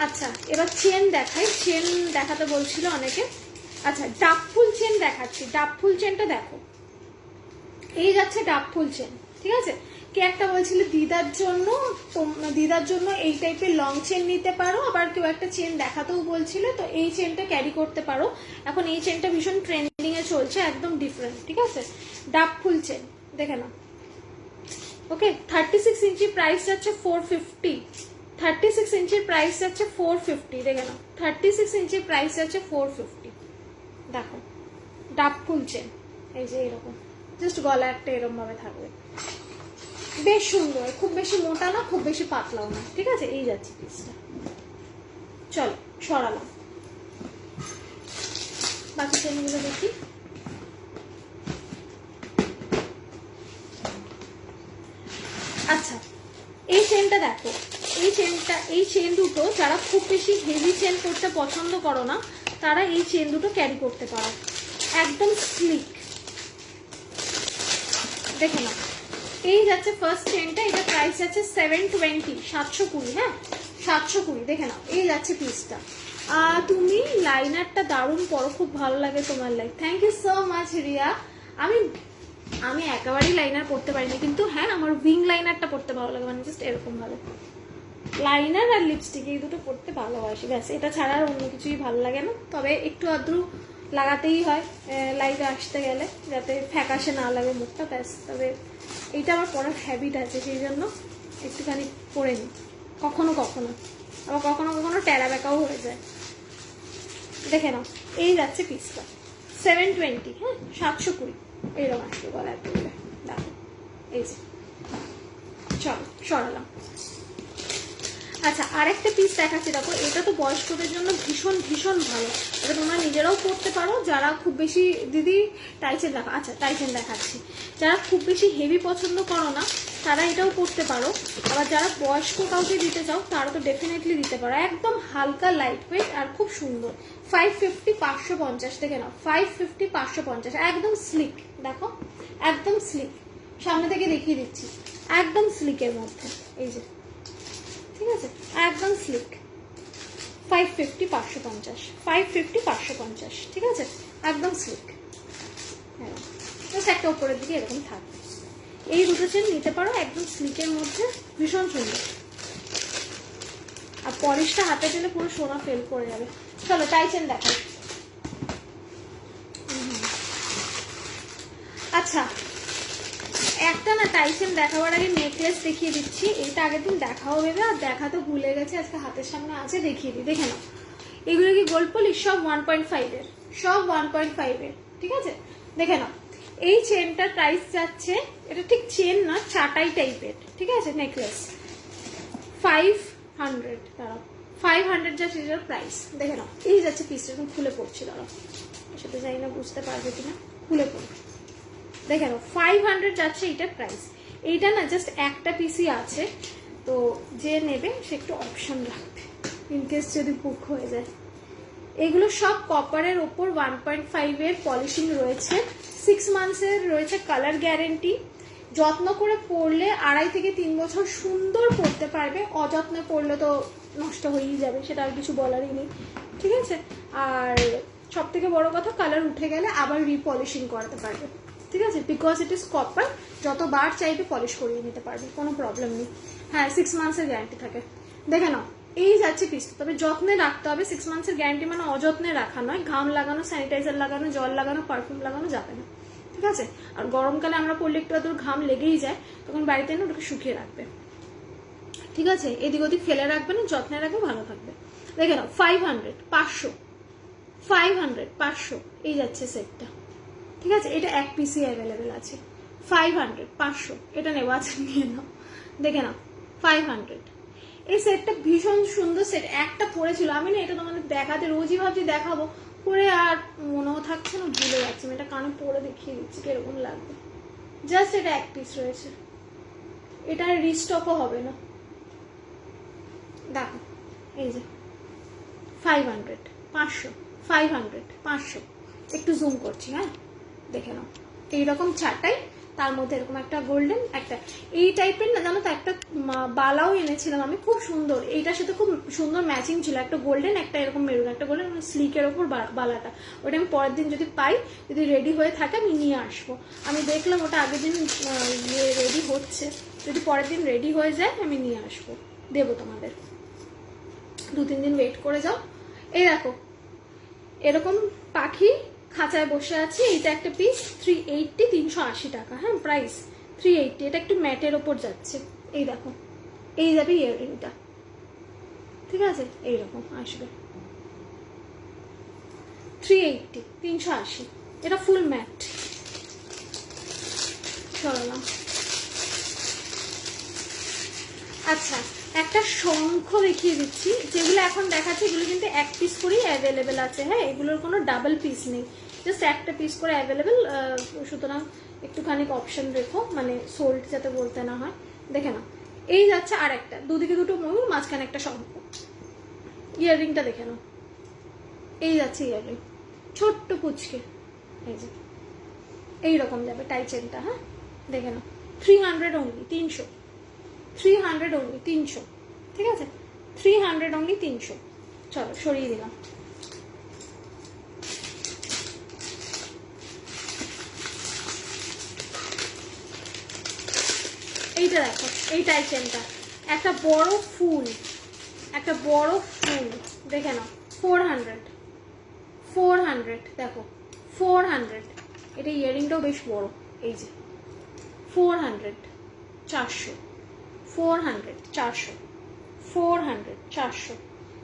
আচ্ছা এবার চেন দেখাই, চেন দেখাতে বলছিল অনেকে। আচ্ছা ডাবফুল চেন দেখাচ্ছি, ডাবফুল চেনটা দেখো, এই যাচ্ছে ডাবফুল চেন, ঠিক আছে। কে একটা বলছিল দিদার জন্য, দিদার জন্য এই টাইপের লং চেন নিতে পারো, আবার কেউ একটা চেন দেখাতেও বলছিল, তো এই চেনটা ক্যারি করতে পারো, এখন এই চেনটা ভীষণ ট্রেন্ডিং এ চলছে, একদম ডিফারেন্ট, ঠিক আছে, ডাবফুল চেন, দেখে নাও, ওকে। 36 ইঞ্চি প্রাইস যাচ্ছে 450, 36 ইঞ্চির প্রাইস যাচ্ছে 450, দেখে নাও, 36 ইঞ্চির প্রাইস যাচ্ছে 450, দেখো ডাবফুল চেন, এই যে এরকম, জাস্ট গলা একটা এরকম ভাবে থাকবে, বেশ সুন্দর, খুব বেশি মোটা না খুব বেশি পাতলাও না, ঠিক আছে। এই যাচ্ছে পিসটা, চলো সরালাম, বাকি চেনগুলো দেখি। আচ্ছা এই চেনটা দেখো, এই চেন দুটো যারা খুব বেশি হেভি চেন করতে পছন্দ করো না তারা এই চেন দুটো ক্যারি করতে পারো, একদম স্লিক। দেখে না, এই যাচ্ছে ফার্স্ট চেনটা, এটা প্রাইস যাচ্ছে 720, 720। হ্যাঁ 720, দেখে নাও এই যাচ্ছে পিসটা। তুমি লাইনারটা দারুণ পরো, খুব ভালো লাগে তোমার like. Thank you so much Riya. আমি একেবারেই লাইনার পড়তে পারিনি, কিন্তু হ্যাঁ আমার উইং লাইনারটা পড়তে ভালো লাগে, মানে জাস্ট এরকম ভালো। লাইনার আর লিপস্টিক এই দুটো পড়তে ভালোবাসি, ব্যাস এটা ছাড়া আর অন্য কিছুই ভালো লাগে না। তবে একটু আদ্রু লাগাতেই হয় লাইভে আসতে গেলে, যাতে ফ্যাকাশে না লাগে মুখটা, ব্যাস। তবে এইটা আমার পড়ার হ্যাবিট আছে, সেই জন্য একটুখানি পরে নিই কখনো কখনো, আবার কখনো কখনো টেরা বেঁকাও হয়ে যায়। দেখে নাও এই যাচ্ছে পিসটা 720। হ্যাঁ 720 এইরকম আসবে গলা এত বলে। দেখো এই যে, চলো সরালাম। আচ্ছা আরেকটা পিস দেখাচ্ছি, দেখো এটা তো বয়স্কদের জন্য ভীষণ ভীষণ ভালো, এটা তোমরা নিজেরাও পড়তে পারো। যারা খুব বেশি, দিদি টাইচেন দেখা, আচ্ছা টাইচেন দেখাচ্ছি, যারা খুব বেশি হেভি পছন্দ করো না তারা এটাও পড়তে পারো। আবার যারা বয়স্ক কাউকে দিতে চাও তারা তো ডেফিনেটলি দিতে পারো। একদম হালকা লাইট ওয়েট আর খুব সুন্দর। 550, 550 দেখে নাও, 550, 550, একদম স্লিক। দেখো একদম স্লিক, সামনে থেকে দেখিয়ে দিচ্ছি, একদম স্লিকের মধ্যে। এই যে ঠিক আছে, একদম স্লিক। 550, 550, 550, 550, ঠিক আছে, একদম স্লিক। হ্যাঁ জাস্ট একটা উপরের দিকে এরকম থাকবে। এই দুটো চেন নিতে পারো, একদম স্লিকের মধ্যে, ভীষণ সুন্দর। আর পলিশটা হাতে পেলে পুরো সোনা ফেল করে যাবে। চলো টাই চেন দেখাই। আচ্ছা একটা না টাইসেন দেখাবার আগে নেকলেস দেখিয়ে দিচ্ছি। এটা আগের দিন দেখাও ভেবে আর দেখা তো ভুলে গেছে, আজকে হাতের সামনে আছে দেখিয়ে দিই। দেখে নাও এগুলো কি গোল্ড পলিশ, সব 1.5 এর, সব 1.5 এর, ঠিক আছে। দেখে নাও এই চেনটার প্রাইস যাচ্ছে, এটা ঠিক চেন না চাটাই টাইপের, ঠিক আছে, নেকলেস 500। দাঁড়াও 500 যাচ্ছে এটার প্রাইস। দেখে নাও এই যাচ্ছে পিসটা, এখন খুলে পড়ছি, দাঁড়াও সেটা জানি না বুঝতে পারবে কিনা, খুলে পড়বে। দেখে নাও 500 যাচ্ছে এইটার প্রাইস। এইটা না জাস্ট একটা পিসই আছে, তো যে নেবে সে একটু অপশন রাখবে ইনকেস যদি বুক হয়ে যায়। এগুলো সব কপারের ওপর 1.5 এর পলিশিং রয়েছে, 6 মান্থসের রয়েছে কালার গ্যারেন্টি। যত্ন করে পরলে 2.5 থেকে 3 বছর সুন্দর পরতে পারবে, অযত্নে পরলে তো নষ্ট হয়েই যাবে, সেটা আর কিছু বলারই নেই, ঠিক আছে। আর সব থেকে বড় কথা, কালার উঠে গেলে আবার রিপলিশিং করাতে পারবে, ঠিক আছে, বিকজ ইট ইজ কপার, যতবার চাইবে পলিশ করিয়ে নিতে পারবে, কোনো প্রবলেম নেই। হ্যাঁ 6 মান্থসের গ্যারান্টি থাকে। দেখে নাও এই যাচ্ছে পিসটা, তবে যত্নে রাখতে হবে। 6 মান্থসের গ্যারান্টি মানে অযত্নে রাখা নয়, ঘাম লাগানো, স্যানিটাইজার লাগানো, জল লাগানো, পারফিউম লাগানো যাবে না, ঠিক আছে। আর গরমকালে আমরা পড়লে একটু আধটু ঘাম লেগেই যায়, তখন বাড়িতে এনে ওটাকে শুকিয়ে রাখবে, ঠিক আছে, এদিক ওদিক ফেলে রাখবে না, যত্নে রাখবে, ভালো থাকবে। দেখে নাও 500, 500, 500, 500 এই যাচ্ছে সেটটা, ঠিক আছে। এটা এক পিসই অ্যাভেলেবেল আছে, 500, 500 এটা নেওয়া আছে, নিয়ে নাও। দেখে নাও 500। এই সেটটা ভীষণ সুন্দর সেট, একটা পড়েছিল আমি না, এটা তোমাদের দেখাতে রোজই ভাবছি দেখাবো, পরে আর মনেও থাকছে না, ভুলে যাচ্ছি। এটা কানে পরে দেখিয়ে দিচ্ছি কিরকম লাগবে। জাস্ট এটা এক পিস রয়েছে, এটা রিস্টকও হবে না। দেখো এই যে 500, 500, 500, 500, একটু জুম করছি, হ্যাঁ দেখে নাও এইরকম চারটাই, তার মধ্যে এরকম একটা গোল্ডেন, একটা এই টাইপের না জানো তো, একটা বালাও এনেছিলাম আমি, খুব সুন্দর, এইটার সাথে খুব সুন্দর ম্যাচিং ছিল, একটা গোল্ডেন, একটা এরকম মেরুন, একটা গোল্ডেন স্লিকের ওপর বালাটা। ওটা আমি পরের দিন যদি পাই, যদি রেডি হয়ে থাকে আমি নিয়ে আসবো। আমি দেখলাম ওটা আগের দিন রেডি হচ্ছে, যদি পরের দিন রেডি হয়ে যায় আমি নিয়ে আসবো, দেবো তোমাদের, 2-3 দিন ওয়েট করে যাও। এই দেখো এরকম পাখি খাঁচায় বসে আছে, এইটা একটা পিস 380, 380 টাকা, হ্যাঁ প্রাইস 380। এটা একটু ম্যাটের ওপর যাচ্ছে, এই দেখো এই যাবে ইয়াররিংটা, ঠিক আছে, এইরকম আসবে 380, 380, এটা ফুল ম্যাট। চলো আচ্ছা একটা শঙ্খ দেখিয়ে দিচ্ছি, যেগুলো এখন দেখাচ্ছে এগুলো কিন্তু এক পিস করেই অ্যাভেলেবেল আছে, হ্যাঁ এগুলোর কোনো ডাবল পিস নেই, জাস্ট একটা পিস করে অ্যাভেলেবেল, সুতরাং একটুখানি অপশন রেখো, মানে সোল্ড যাতে বলতে না হয়। দেখে না এই যাচ্ছে আর একটা, দুদিকে দুটো ময়ূর, মাঝখানে একটা শঙ্খ। ইয়াররিংটা দেখে নাও, এই যাচ্ছে ইয়াররিং, ছোট্ট পুচকে, এই যে এইরকম যাবে টাই চেনটা। হ্যাঁ দেখে নাও, 300 অনলি, 300, 300 অনলি, 300, ঠিক আছে, 300 অনলি, 300। চলো সরিয়ে দিলাম। এইটা দেখো, এই টাই চেনটা, একটা বড় ফুল, একটা বড় ফুল, দেখে নাও, 400, 400, দেখো 400। এটা ইয়ারিংটাও বেশ বড়, এই যে 400, 400, 400, 400, 400, 400,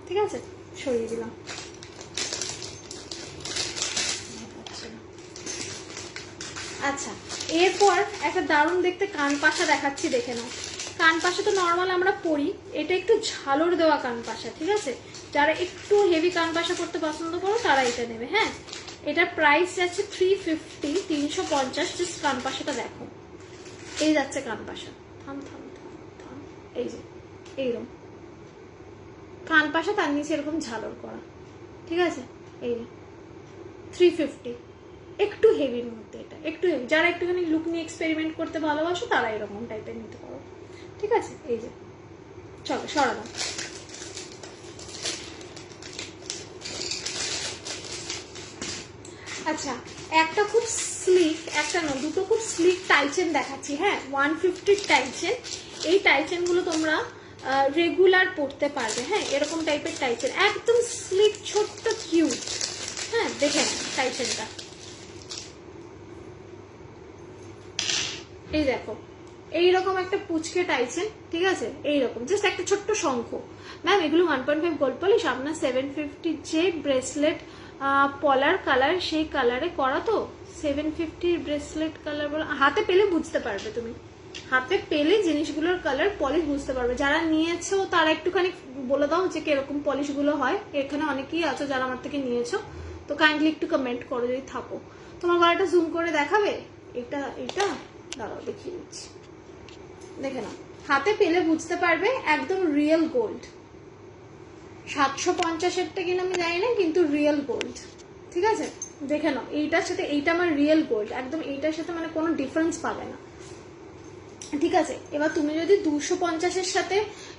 ঠিক আছে, সরিয়ে দিলাম। আচ্ছা, এরপর একটা দারুণ দেখতে কান পাশা দেখাচ্ছি, দেখে নাও। কান পাশা তো নর্মাল আমরা পরি, এটা একটু ঝালর দেওয়া কান পাশা, ঠিক আছে, যারা একটু হেভি কান পাশা করতে পছন্দ করো তারা এটা নেবে। হ্যাঁ, এটার প্রাইস যাচ্ছে 350, 350। জাস্ট কান পাশাটা দেখো, এই যাচ্ছে কান পাশা, থাম থাম থাম থাম, এই যে এইরকম কান পাশা, তার নিচে এরকম ঝালর করা, ঠিক আছে, এই যে 350, একটু হেভির মধ্যে, এটা একটু হেভি, যারা একটুখানি লুক নিয়ে এক্সপেরিমেন্ট করতে ভালোবাসো তারা এরকম টাইপের নিতে পারো, ঠিক আছে। এই যে চলো সরালাম। আচ্ছা, একটা খুব স্লিক, একটা না দুটো খুব স্লিক টাইচেন দেখাচ্ছি। হ্যাঁ, 150 টাইচেন। এই টাইচেন গুলো তোমরা রেগুলার পড়তে পারবে। হ্যাঁ, এরকম টাইপের টাইচেন, একদম স্লিক, ছোট্ট, কিউট। হ্যাঁ, দেখে নাও টাইচেনটা, এই দেখো এইরকম একটা পুচকে টাইচেন, ঠিক আছে, এইরকম জাস্ট একটা ছোট্ট শঙ্খ। ম্যাম এগুলো 1.5 গোল্ড পলিশ, আপনার 750 যে ব্রেসলেট পলার কালার, সেই কালারে করা তো। 750 ব্রেসলেট কালার বলে, হাতে পেলে বুঝতে পারবে, তুমি হাতে পেলে জিনিসগুলোর কালার পলিশ বুঝতে পারবে। যারা নিয়েছো তারা একটুখানি বলে দাও যে কিরকম পলিশ গুলো হয়। এখানে অনেকেই আছো যারা আমার থেকে নিয়েছো, তো কাইন্ডলি একটু কমেন্ট করো যদি থাকো। তোমার গলাটা জুম করে দেখাবে, এটা এটা দাঁড়াও দেখিয়ে দিচ্ছি, দেখে নাও, হাতে পেলে বুঝতে পারবে, একদম রিয়েল গোল্ড। 750-এরটা কিনা আমি জানি না, কিন্তু রিয়েল গোল্ড, ঠিক আছে, দেখে নাও। এইটার সাথে এইটা আমার রিয়েল গোল্ড, একদম এইটার সাথে মানে কোনো ডিফারেন্স পাবে না, ঠিক আছে। এবার তুমি যদি 250-এর সাথে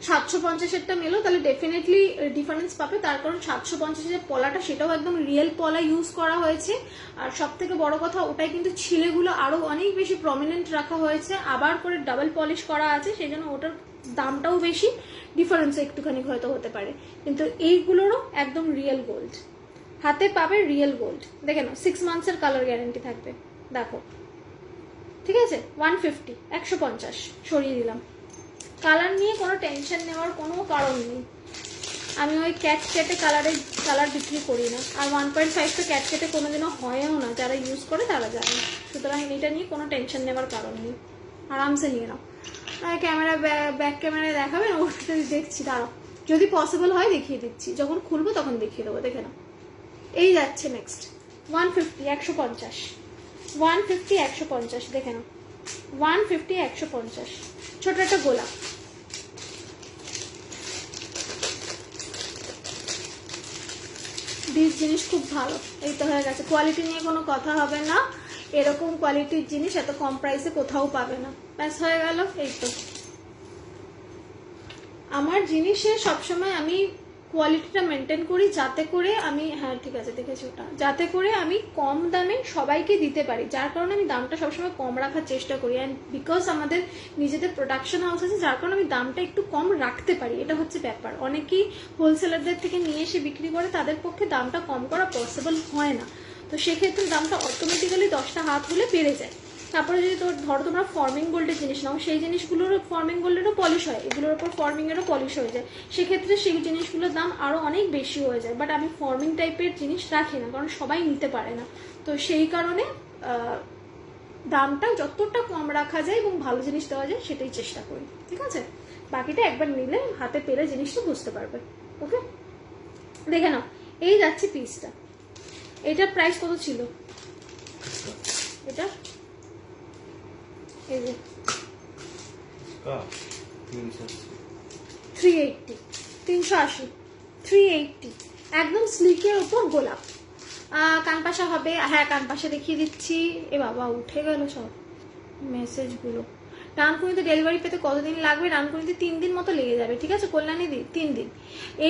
750-এরটা মেলো, তাহলে ডেফিনেটলি ডিফারেন্স পাবে, তার কারণ 750-এর পলাটা সেটাও একদম রিয়েল পলা ইউজ করা হয়েছে। আর সব থেকে বড় কথা, ওটাই কিন্তু ছিলেগুলো আরো অনেক বেশি প্রমিনেন্ট রাখা হয়েছে, আবার করে ডাবল পলিশ করা আছে, সেই জন্য ওটার দামটাও বেশি, ডিফারেন্স একটুখানি হয়তো হতে পারে, কিন্তু এইগুলোরও একদম রিয়েল গোল্ড, হাতে পাবে রিয়েল গোল্ড। দেখে নাও, 6 মান্থসের কালার গ্যারান্টি থাকবে, দেখো, ঠিক আছে। 150, 150 সরিয়ে দিলাম। কালার নিয়ে কোনো টেনশন নেওয়ার কোনো কারণ নেই, আমি ওই ক্যাট কেটে কালার বিক্রি করি না, আর 1.5 তো ক্যাট কেটে কোনোদিনও হয়ও না, যারা ইউজ করে তারা জানে, সুতরাং এটা নিয়ে কোনো টেনশন নেওয়ার কারণ নেই, আরামসে নিয়ে নাও। ক্যামেরা ব্যাক ক্যামেরায় দেখাবে না, ওটা দেখছি, দাঁড়াও, যদি পসিবল হয় দেখিয়ে দিচ্ছি, যখন খুলবো তখন দেখিয়ে দেবো, দেখে নাও। এই যাচ্ছে নেক্সট 150, 150, 150, 150, দেখে নাও, 150, 150, ছোট একটা গোলাপ। জিনিস খুব ভালো, এই তো হয়ে গেছে, কোয়ালিটি নিয়ে কোনো কথা হবে না, এরকম কোয়ালিটির জিনিস এত কম প্রাইসে কোথাও পাবে না, ব্যাস হয়ে গেল। এই তো আমার জিনিসে সবসময় আমি কোয়ালিটিটা মেনটেন করি, যাতে করে আমি, হ্যাঁ ঠিক আছে দেখেছি ওটা, যাতে করে আমি কম দামে সবাইকে দিতে পারি, যার কারণে আমি দামটা সবসময় কম রাখার চেষ্টা করি। অ্যান্ড বিকজ আমাদের নিজেদের প্রোডাকশন হাউস আছে, যার কারণে আমি দামটা একটু কম রাখতে পারি, এটা হচ্ছে ব্যাপার। অনেকেই হোলসেলারদের থেকে নিয়ে এসে বিক্রি করে, তাদের পক্ষে দামটা কম করা পসিবল হয় না, তো সেক্ষেত্রে দামটা অটোমেটিক্যালি 10টা হাত হলে বেড়ে যায়। তারপরে যদি ধরো তোমরা ফর্মিং গোল্ডের জিনিস নাও, সেই জিনিসগুলোর ফর্মিং গোল্ডেরও পলিশ হয়, এগুলোর উপর ফর্মিং এরও পলিশ হয়ে যায়, সেক্ষেত্রে সেই জিনিসগুলোর দাম আরো অনেক বেশি হয়ে যায়। বাট আমি ফর্মিং টাইপের জিনিস রাখি না, কারণ সবাই নিতে পারে না, তো সেই কারণে দামটা যতটা কম রাখা যায় এবং ভালো জিনিস দেওয়া যায় সেটাই চেষ্টা করি, ঠিক আছে। বাকিটা একবার নিলে হাতে পেলে জিনিসটা বুঝতে পারবে। ওকে, দেখে নাও, এই যাচ্ছে পিসটা, এটার প্রাইস কত ছিল, এটা এই যে 380, 380, 380, একদম স্লিকের উপর গোলাপ। কানপাশা হবে, হ্যাঁ কানপাশা দেখিয়ে দিচ্ছি। এ বাবা উঠে গেল সব মেসেজগুলো। ডানকুনিতে ডেলিভারি পেতে কতদিন লাগবে? ডানকুনিতে 3 দিন মতো লেগে যাবে, ঠিক আছে কল্যাণী দি, 3 দিন।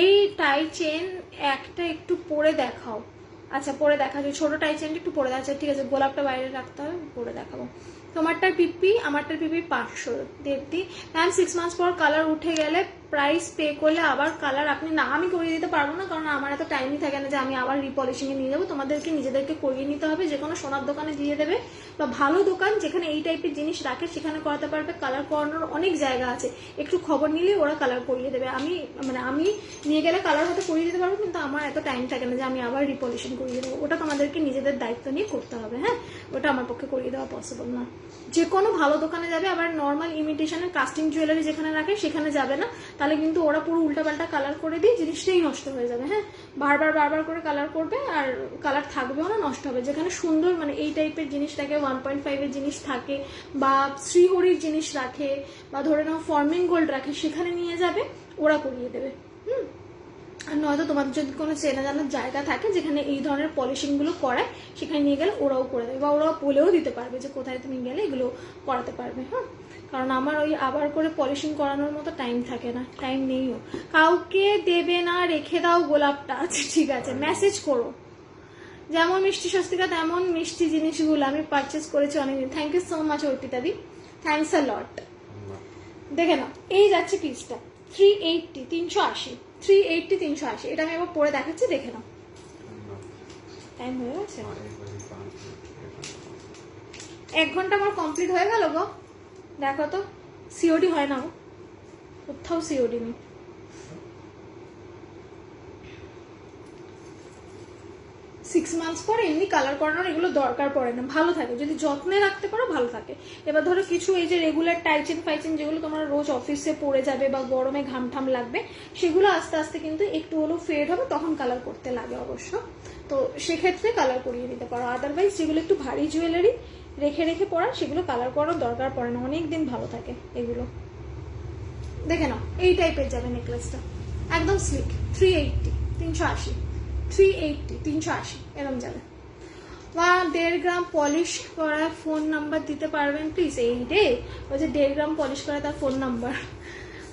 এই টাই চেন একটা একটু পরে দেখাও। আচ্ছা পরে দেখা যায়, ছোট টাই চেনটা একটু পরে দেখা, ঠিক আছে গোলাপটা বাইরে রাখতে হবে, পরে দেখাবো। তোমারটার পিপি, আমারটার পিপি 500 দেবদি। ম্যাম 6 মান্থস পর কালার উঠে গেলে প্রাইস পে করলে আবার কালার আপনি না, আমি করিয়ে দিতে পারবো না, কারণ আমার এত টাইমই থাকে না যে আমি আবার রিপলিশিংয়ে নিয়ে যাবো। তোমাদেরকে নিজেদেরকে করিয়ে নিতে হবে, যে কোনো সোনার দোকানে দিয়ে দেবে বা ভালো দোকান যেখানে এই টাইপের জিনিস রাখে সেখানে করাতে পারবে। কালার করানোর অনেক জায়গা আছে, একটু খবর নিলে ওরা কালার করিয়ে দেবে। আমি নিয়ে গেলে কালার হয়তো করিয়ে দিতে পারবো, কিন্তু আমার এত টাইম থাকে না যে আমি আবার রিপলিশিং করিয়ে দেবো। ওটা তোমাদেরকে নিজেদের দায়িত্ব নিয়ে করতে হবে, হ্যাঁ ওটা আমার পক্ষে করিয়ে দেওয়া পসিবল না। যে কোনো ভালো দোকানে যাবে, আবার নর্মাল ইমিটেশনের কাস্টিং জুয়েলারি যেখানে রাখে সেখানে যাবে না, তাহলে কিন্তু ওরা পুরো উল্টাপাল্টা কালার করে দিয়ে জিনিসটাই নষ্ট হয়ে যাবে। হ্যাঁ বারবার করে কালার করবে আর কালার থাকবেও না, নষ্ট হবে। যেখানে সুন্দর এই টাইপের জিনিস থাকে, 1.5 এর জিনিস থাকে বা শ্রীহরির জিনিস রাখে বা ধরে নাও ফর্মিং গোল্ড রাখে, সেখানে নিয়ে যাবে, ওরা করিয়ে দেবে। আর নয়তো তোমাদের যদি কোনো চেনা জানার জায়গা থাকে যেখানে এই ধরনের পলিশিংগুলো করায়, সেখানে নিয়ে গেলে ওরাও করে দেবে বা ওরাও বলেও দিতে পারবে যে কোথায় তুমি গেলে এগুলো করাতে পারবে। হ্যাঁ কারণ আমার ওই আবার করে পলিশিং করানোর মতো টাইম থাকে না, টাইম নেইও। কাউকে দেবে না, রেখে দাও গোলাপটা। আচ্ছা ঠিক আছে, মেসেজ করো। যেমন মিষ্টি স্বস্তিকা তেমন মিষ্টি জিনিসগুলো আমি পারচেস করেছি অনেকদিন। Thank you so much Arpita দি, থ্যাংকস আ লট। দেখে নাও এই যাচ্ছে পিসটা 380, 380, 380, 380। এটা আমি আবার পরে দেখাচ্ছি, দেখে নাও। টাইম হয়ে গেছে, 1 ঘন্টা আমার কমপ্লিট হয়ে গেল গো। দেখো তো সিওডি হয় না গো, কোথাও সিওডি নেই। সিক্স মান্থস পরে এমনি কালার করানোর এগুলো দরকার পড়ে না, ভালো থাকে যদি যত্নে রাখতে পারো, ভালো থাকে। এবার ধরো কিছু এই যে রেগুলার টাইচেন ফাইচেন যেগুলো তোমরা রোজ অফিসে পরে যাবে বা গরমে ঘামঠাম লাগবে, সেগুলো আস্তে আস্তে কিন্তু একটু হলেও ফেড হবে, তখন কালার করতে লাগে অবশ্য। তো সেক্ষেত্রে কালার করিয়ে দিতে পারো। আদারওয়াইজ যেগুলো একটু ভারী জুয়েলারি রেখে রেখে পড়া, সেগুলো কালার করানোর দরকার পড়ে না, অনেক দিন ভালো থাকে এগুলো। দেখে নাও এই টাইপের যাবে নেকলেসটা, একদম স্লিক। 380, 380, 380, 380 এরকম যাবে। বা 1.5 গ্রাম পলিশ করা ফোন নাম্বার দিতে পারবেন প্লিজ? এই রে ওই যে 1.5 গ্রাম পলিশ করা তার ফোন নাম্বার,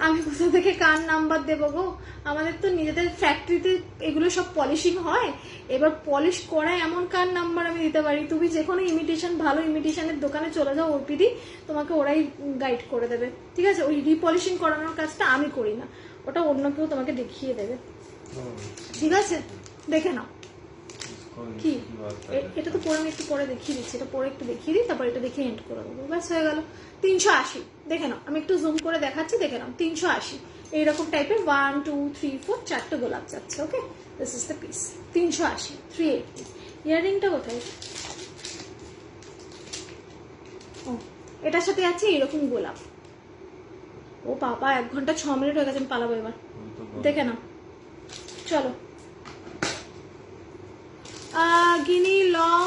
আমি কোথা থেকে কার নাম্বার দেবো গো? আমাদের তো নিজেদের ফ্যাক্টরিতে এগুলো সব পলিশিং হয়, এবার পলিশ করা এমন কার নাম্বার আমি দিতে পারি? তুমি যে কোনো ইমিটেশন, ভালো ইমিটেশনের দোকানে চলে যাও অর্পিদি, তোমাকে ওরাই গাইড করে দেবে, ঠিক আছে? ওই রিপলিশিং করানোর কাজটা আমি করি না, ওটা অন্য কেউ তোমাকে দেখিয়ে দেবে, ঠিক আছে? দেখে নাও কি এটা তো পরে আমি একটু পরে দেখিয়ে দিচ্ছি, এটা পরে একটু দেখিয়ে দিই, তারপর এটা দেখে এন্ড করে দেবো, ব্যাস হয়ে গেল। 380 দেখে নাও, আমি একটু জুম করে দেখাচ্ছি, দেখে নাও 380 এইরকম টাইপের 1 2 3 4 4টে গোলাপ যাচ্ছে। Okay this is the piece 380, 380। ইয়াররিংটা কোথায়? ও এটার সাথে আছে এরকম গোলাপ। ও বাবা 1 ঘন্টা 6 মিনিট হয়ে গেছে, আমি পালাবো এবার। দেখে নাও, চলো। গিনি লং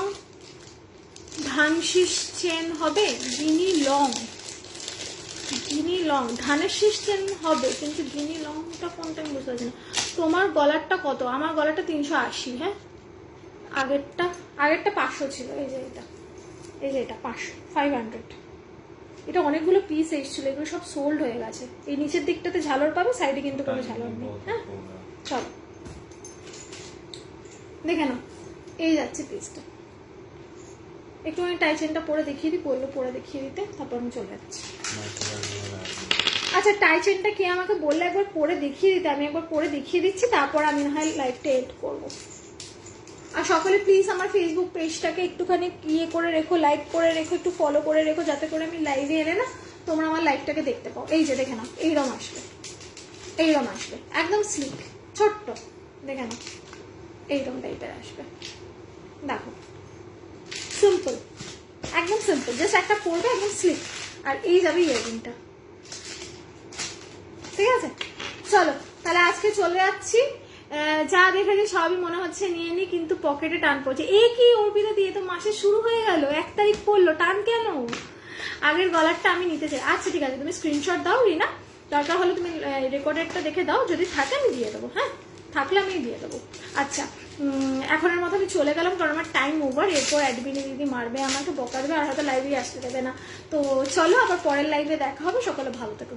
ধানশিস চেন হবে? গিনি লং ধানের শীষ চেন হবে, কিন্তু গিনি লংটা কোনটা আমি বুঝতে পারছি না। তোমার গলারটা কত? আমার গলারটা 380। হ্যাঁ আগেরটা 500 ছিল। এই যে এটা 500। এটা অনেকগুলো পিস এসেছিল, এগুলো সব সোল্ড হয়ে গেছে। এই নিচের দিকটাতে ঝালর পাবে, সাইডে কিন্তু কোনো ঝালর নেই। হ্যাঁ চলো দেখে নাও, এই যাচ্ছে পিসটা। একটু আমি টাই চেনটা পরে দেখিয়ে দিই, বললো পরে দেখিয়ে দিতে, তারপর আমি চলে যাচ্ছি। আচ্ছা টাই চেনটা কে আমাকে বললে একবার পরে দেখিয়ে দিতে, আমি একবার পরে দেখিয়ে দিচ্ছি, তারপর আমি না হয় লাইভটা এড করবো। আর সকলে প্লিজ আমার ফেসবুক পেজটাকে একটুখানি ইয়ে করে রেখো, লাইক করে রেখো, একটু ফলো করে রেখো, যাতে করে আমি লাইভে এলে না তোমরা আমার লাইভটাকে দেখতে পাও। এই যে দেখে নাও, এইরকম আসবে, একদম স্লিক ছোট্ট, দেখে নাও এইরকম টাইপের আসবে। দেখো সিম্পল, একদম সিম্পল, জাস্ট একটা পরবে, একদম স্লিক। আর এই যাবে ইয়াররিংটা, ঠিক আছে? চলো তাহলে আজকে চলে যাচ্ছি। যা দেখেছি সবই মনে হচ্ছে নিয়ে নি, কিন্তু পকেটে টান পড়ছে। এই কি অর্পিতা দিয়ে তো মাসে শুরু হয়ে গেল, 1 তারিখ পড়লো, টান কেন? আগের গলারটা আমি নিতে চাই। আচ্ছা ঠিক আছে, তুমি স্ক্রিনশট দাও রিনা, দরকার হলে তুমি রেকর্ডেডটা দেখে দাও, যদি থাকে আমি দিয়ে দেবো, হ্যাঁ থাকলে আমি দিয়ে দেবো। আচ্ছা এখনের মতো আমি চলে গেলাম, কারণ আমার টাইম ওভার, এরপর অ্যাডমিনে দিদি মারবে আমাকে, বকা দেবে, আর হয়তো লাইভে আসতে দেবে না। তো চলো আবার পরের লাইভে দেখা হবে, সকলে ভালো থেকো।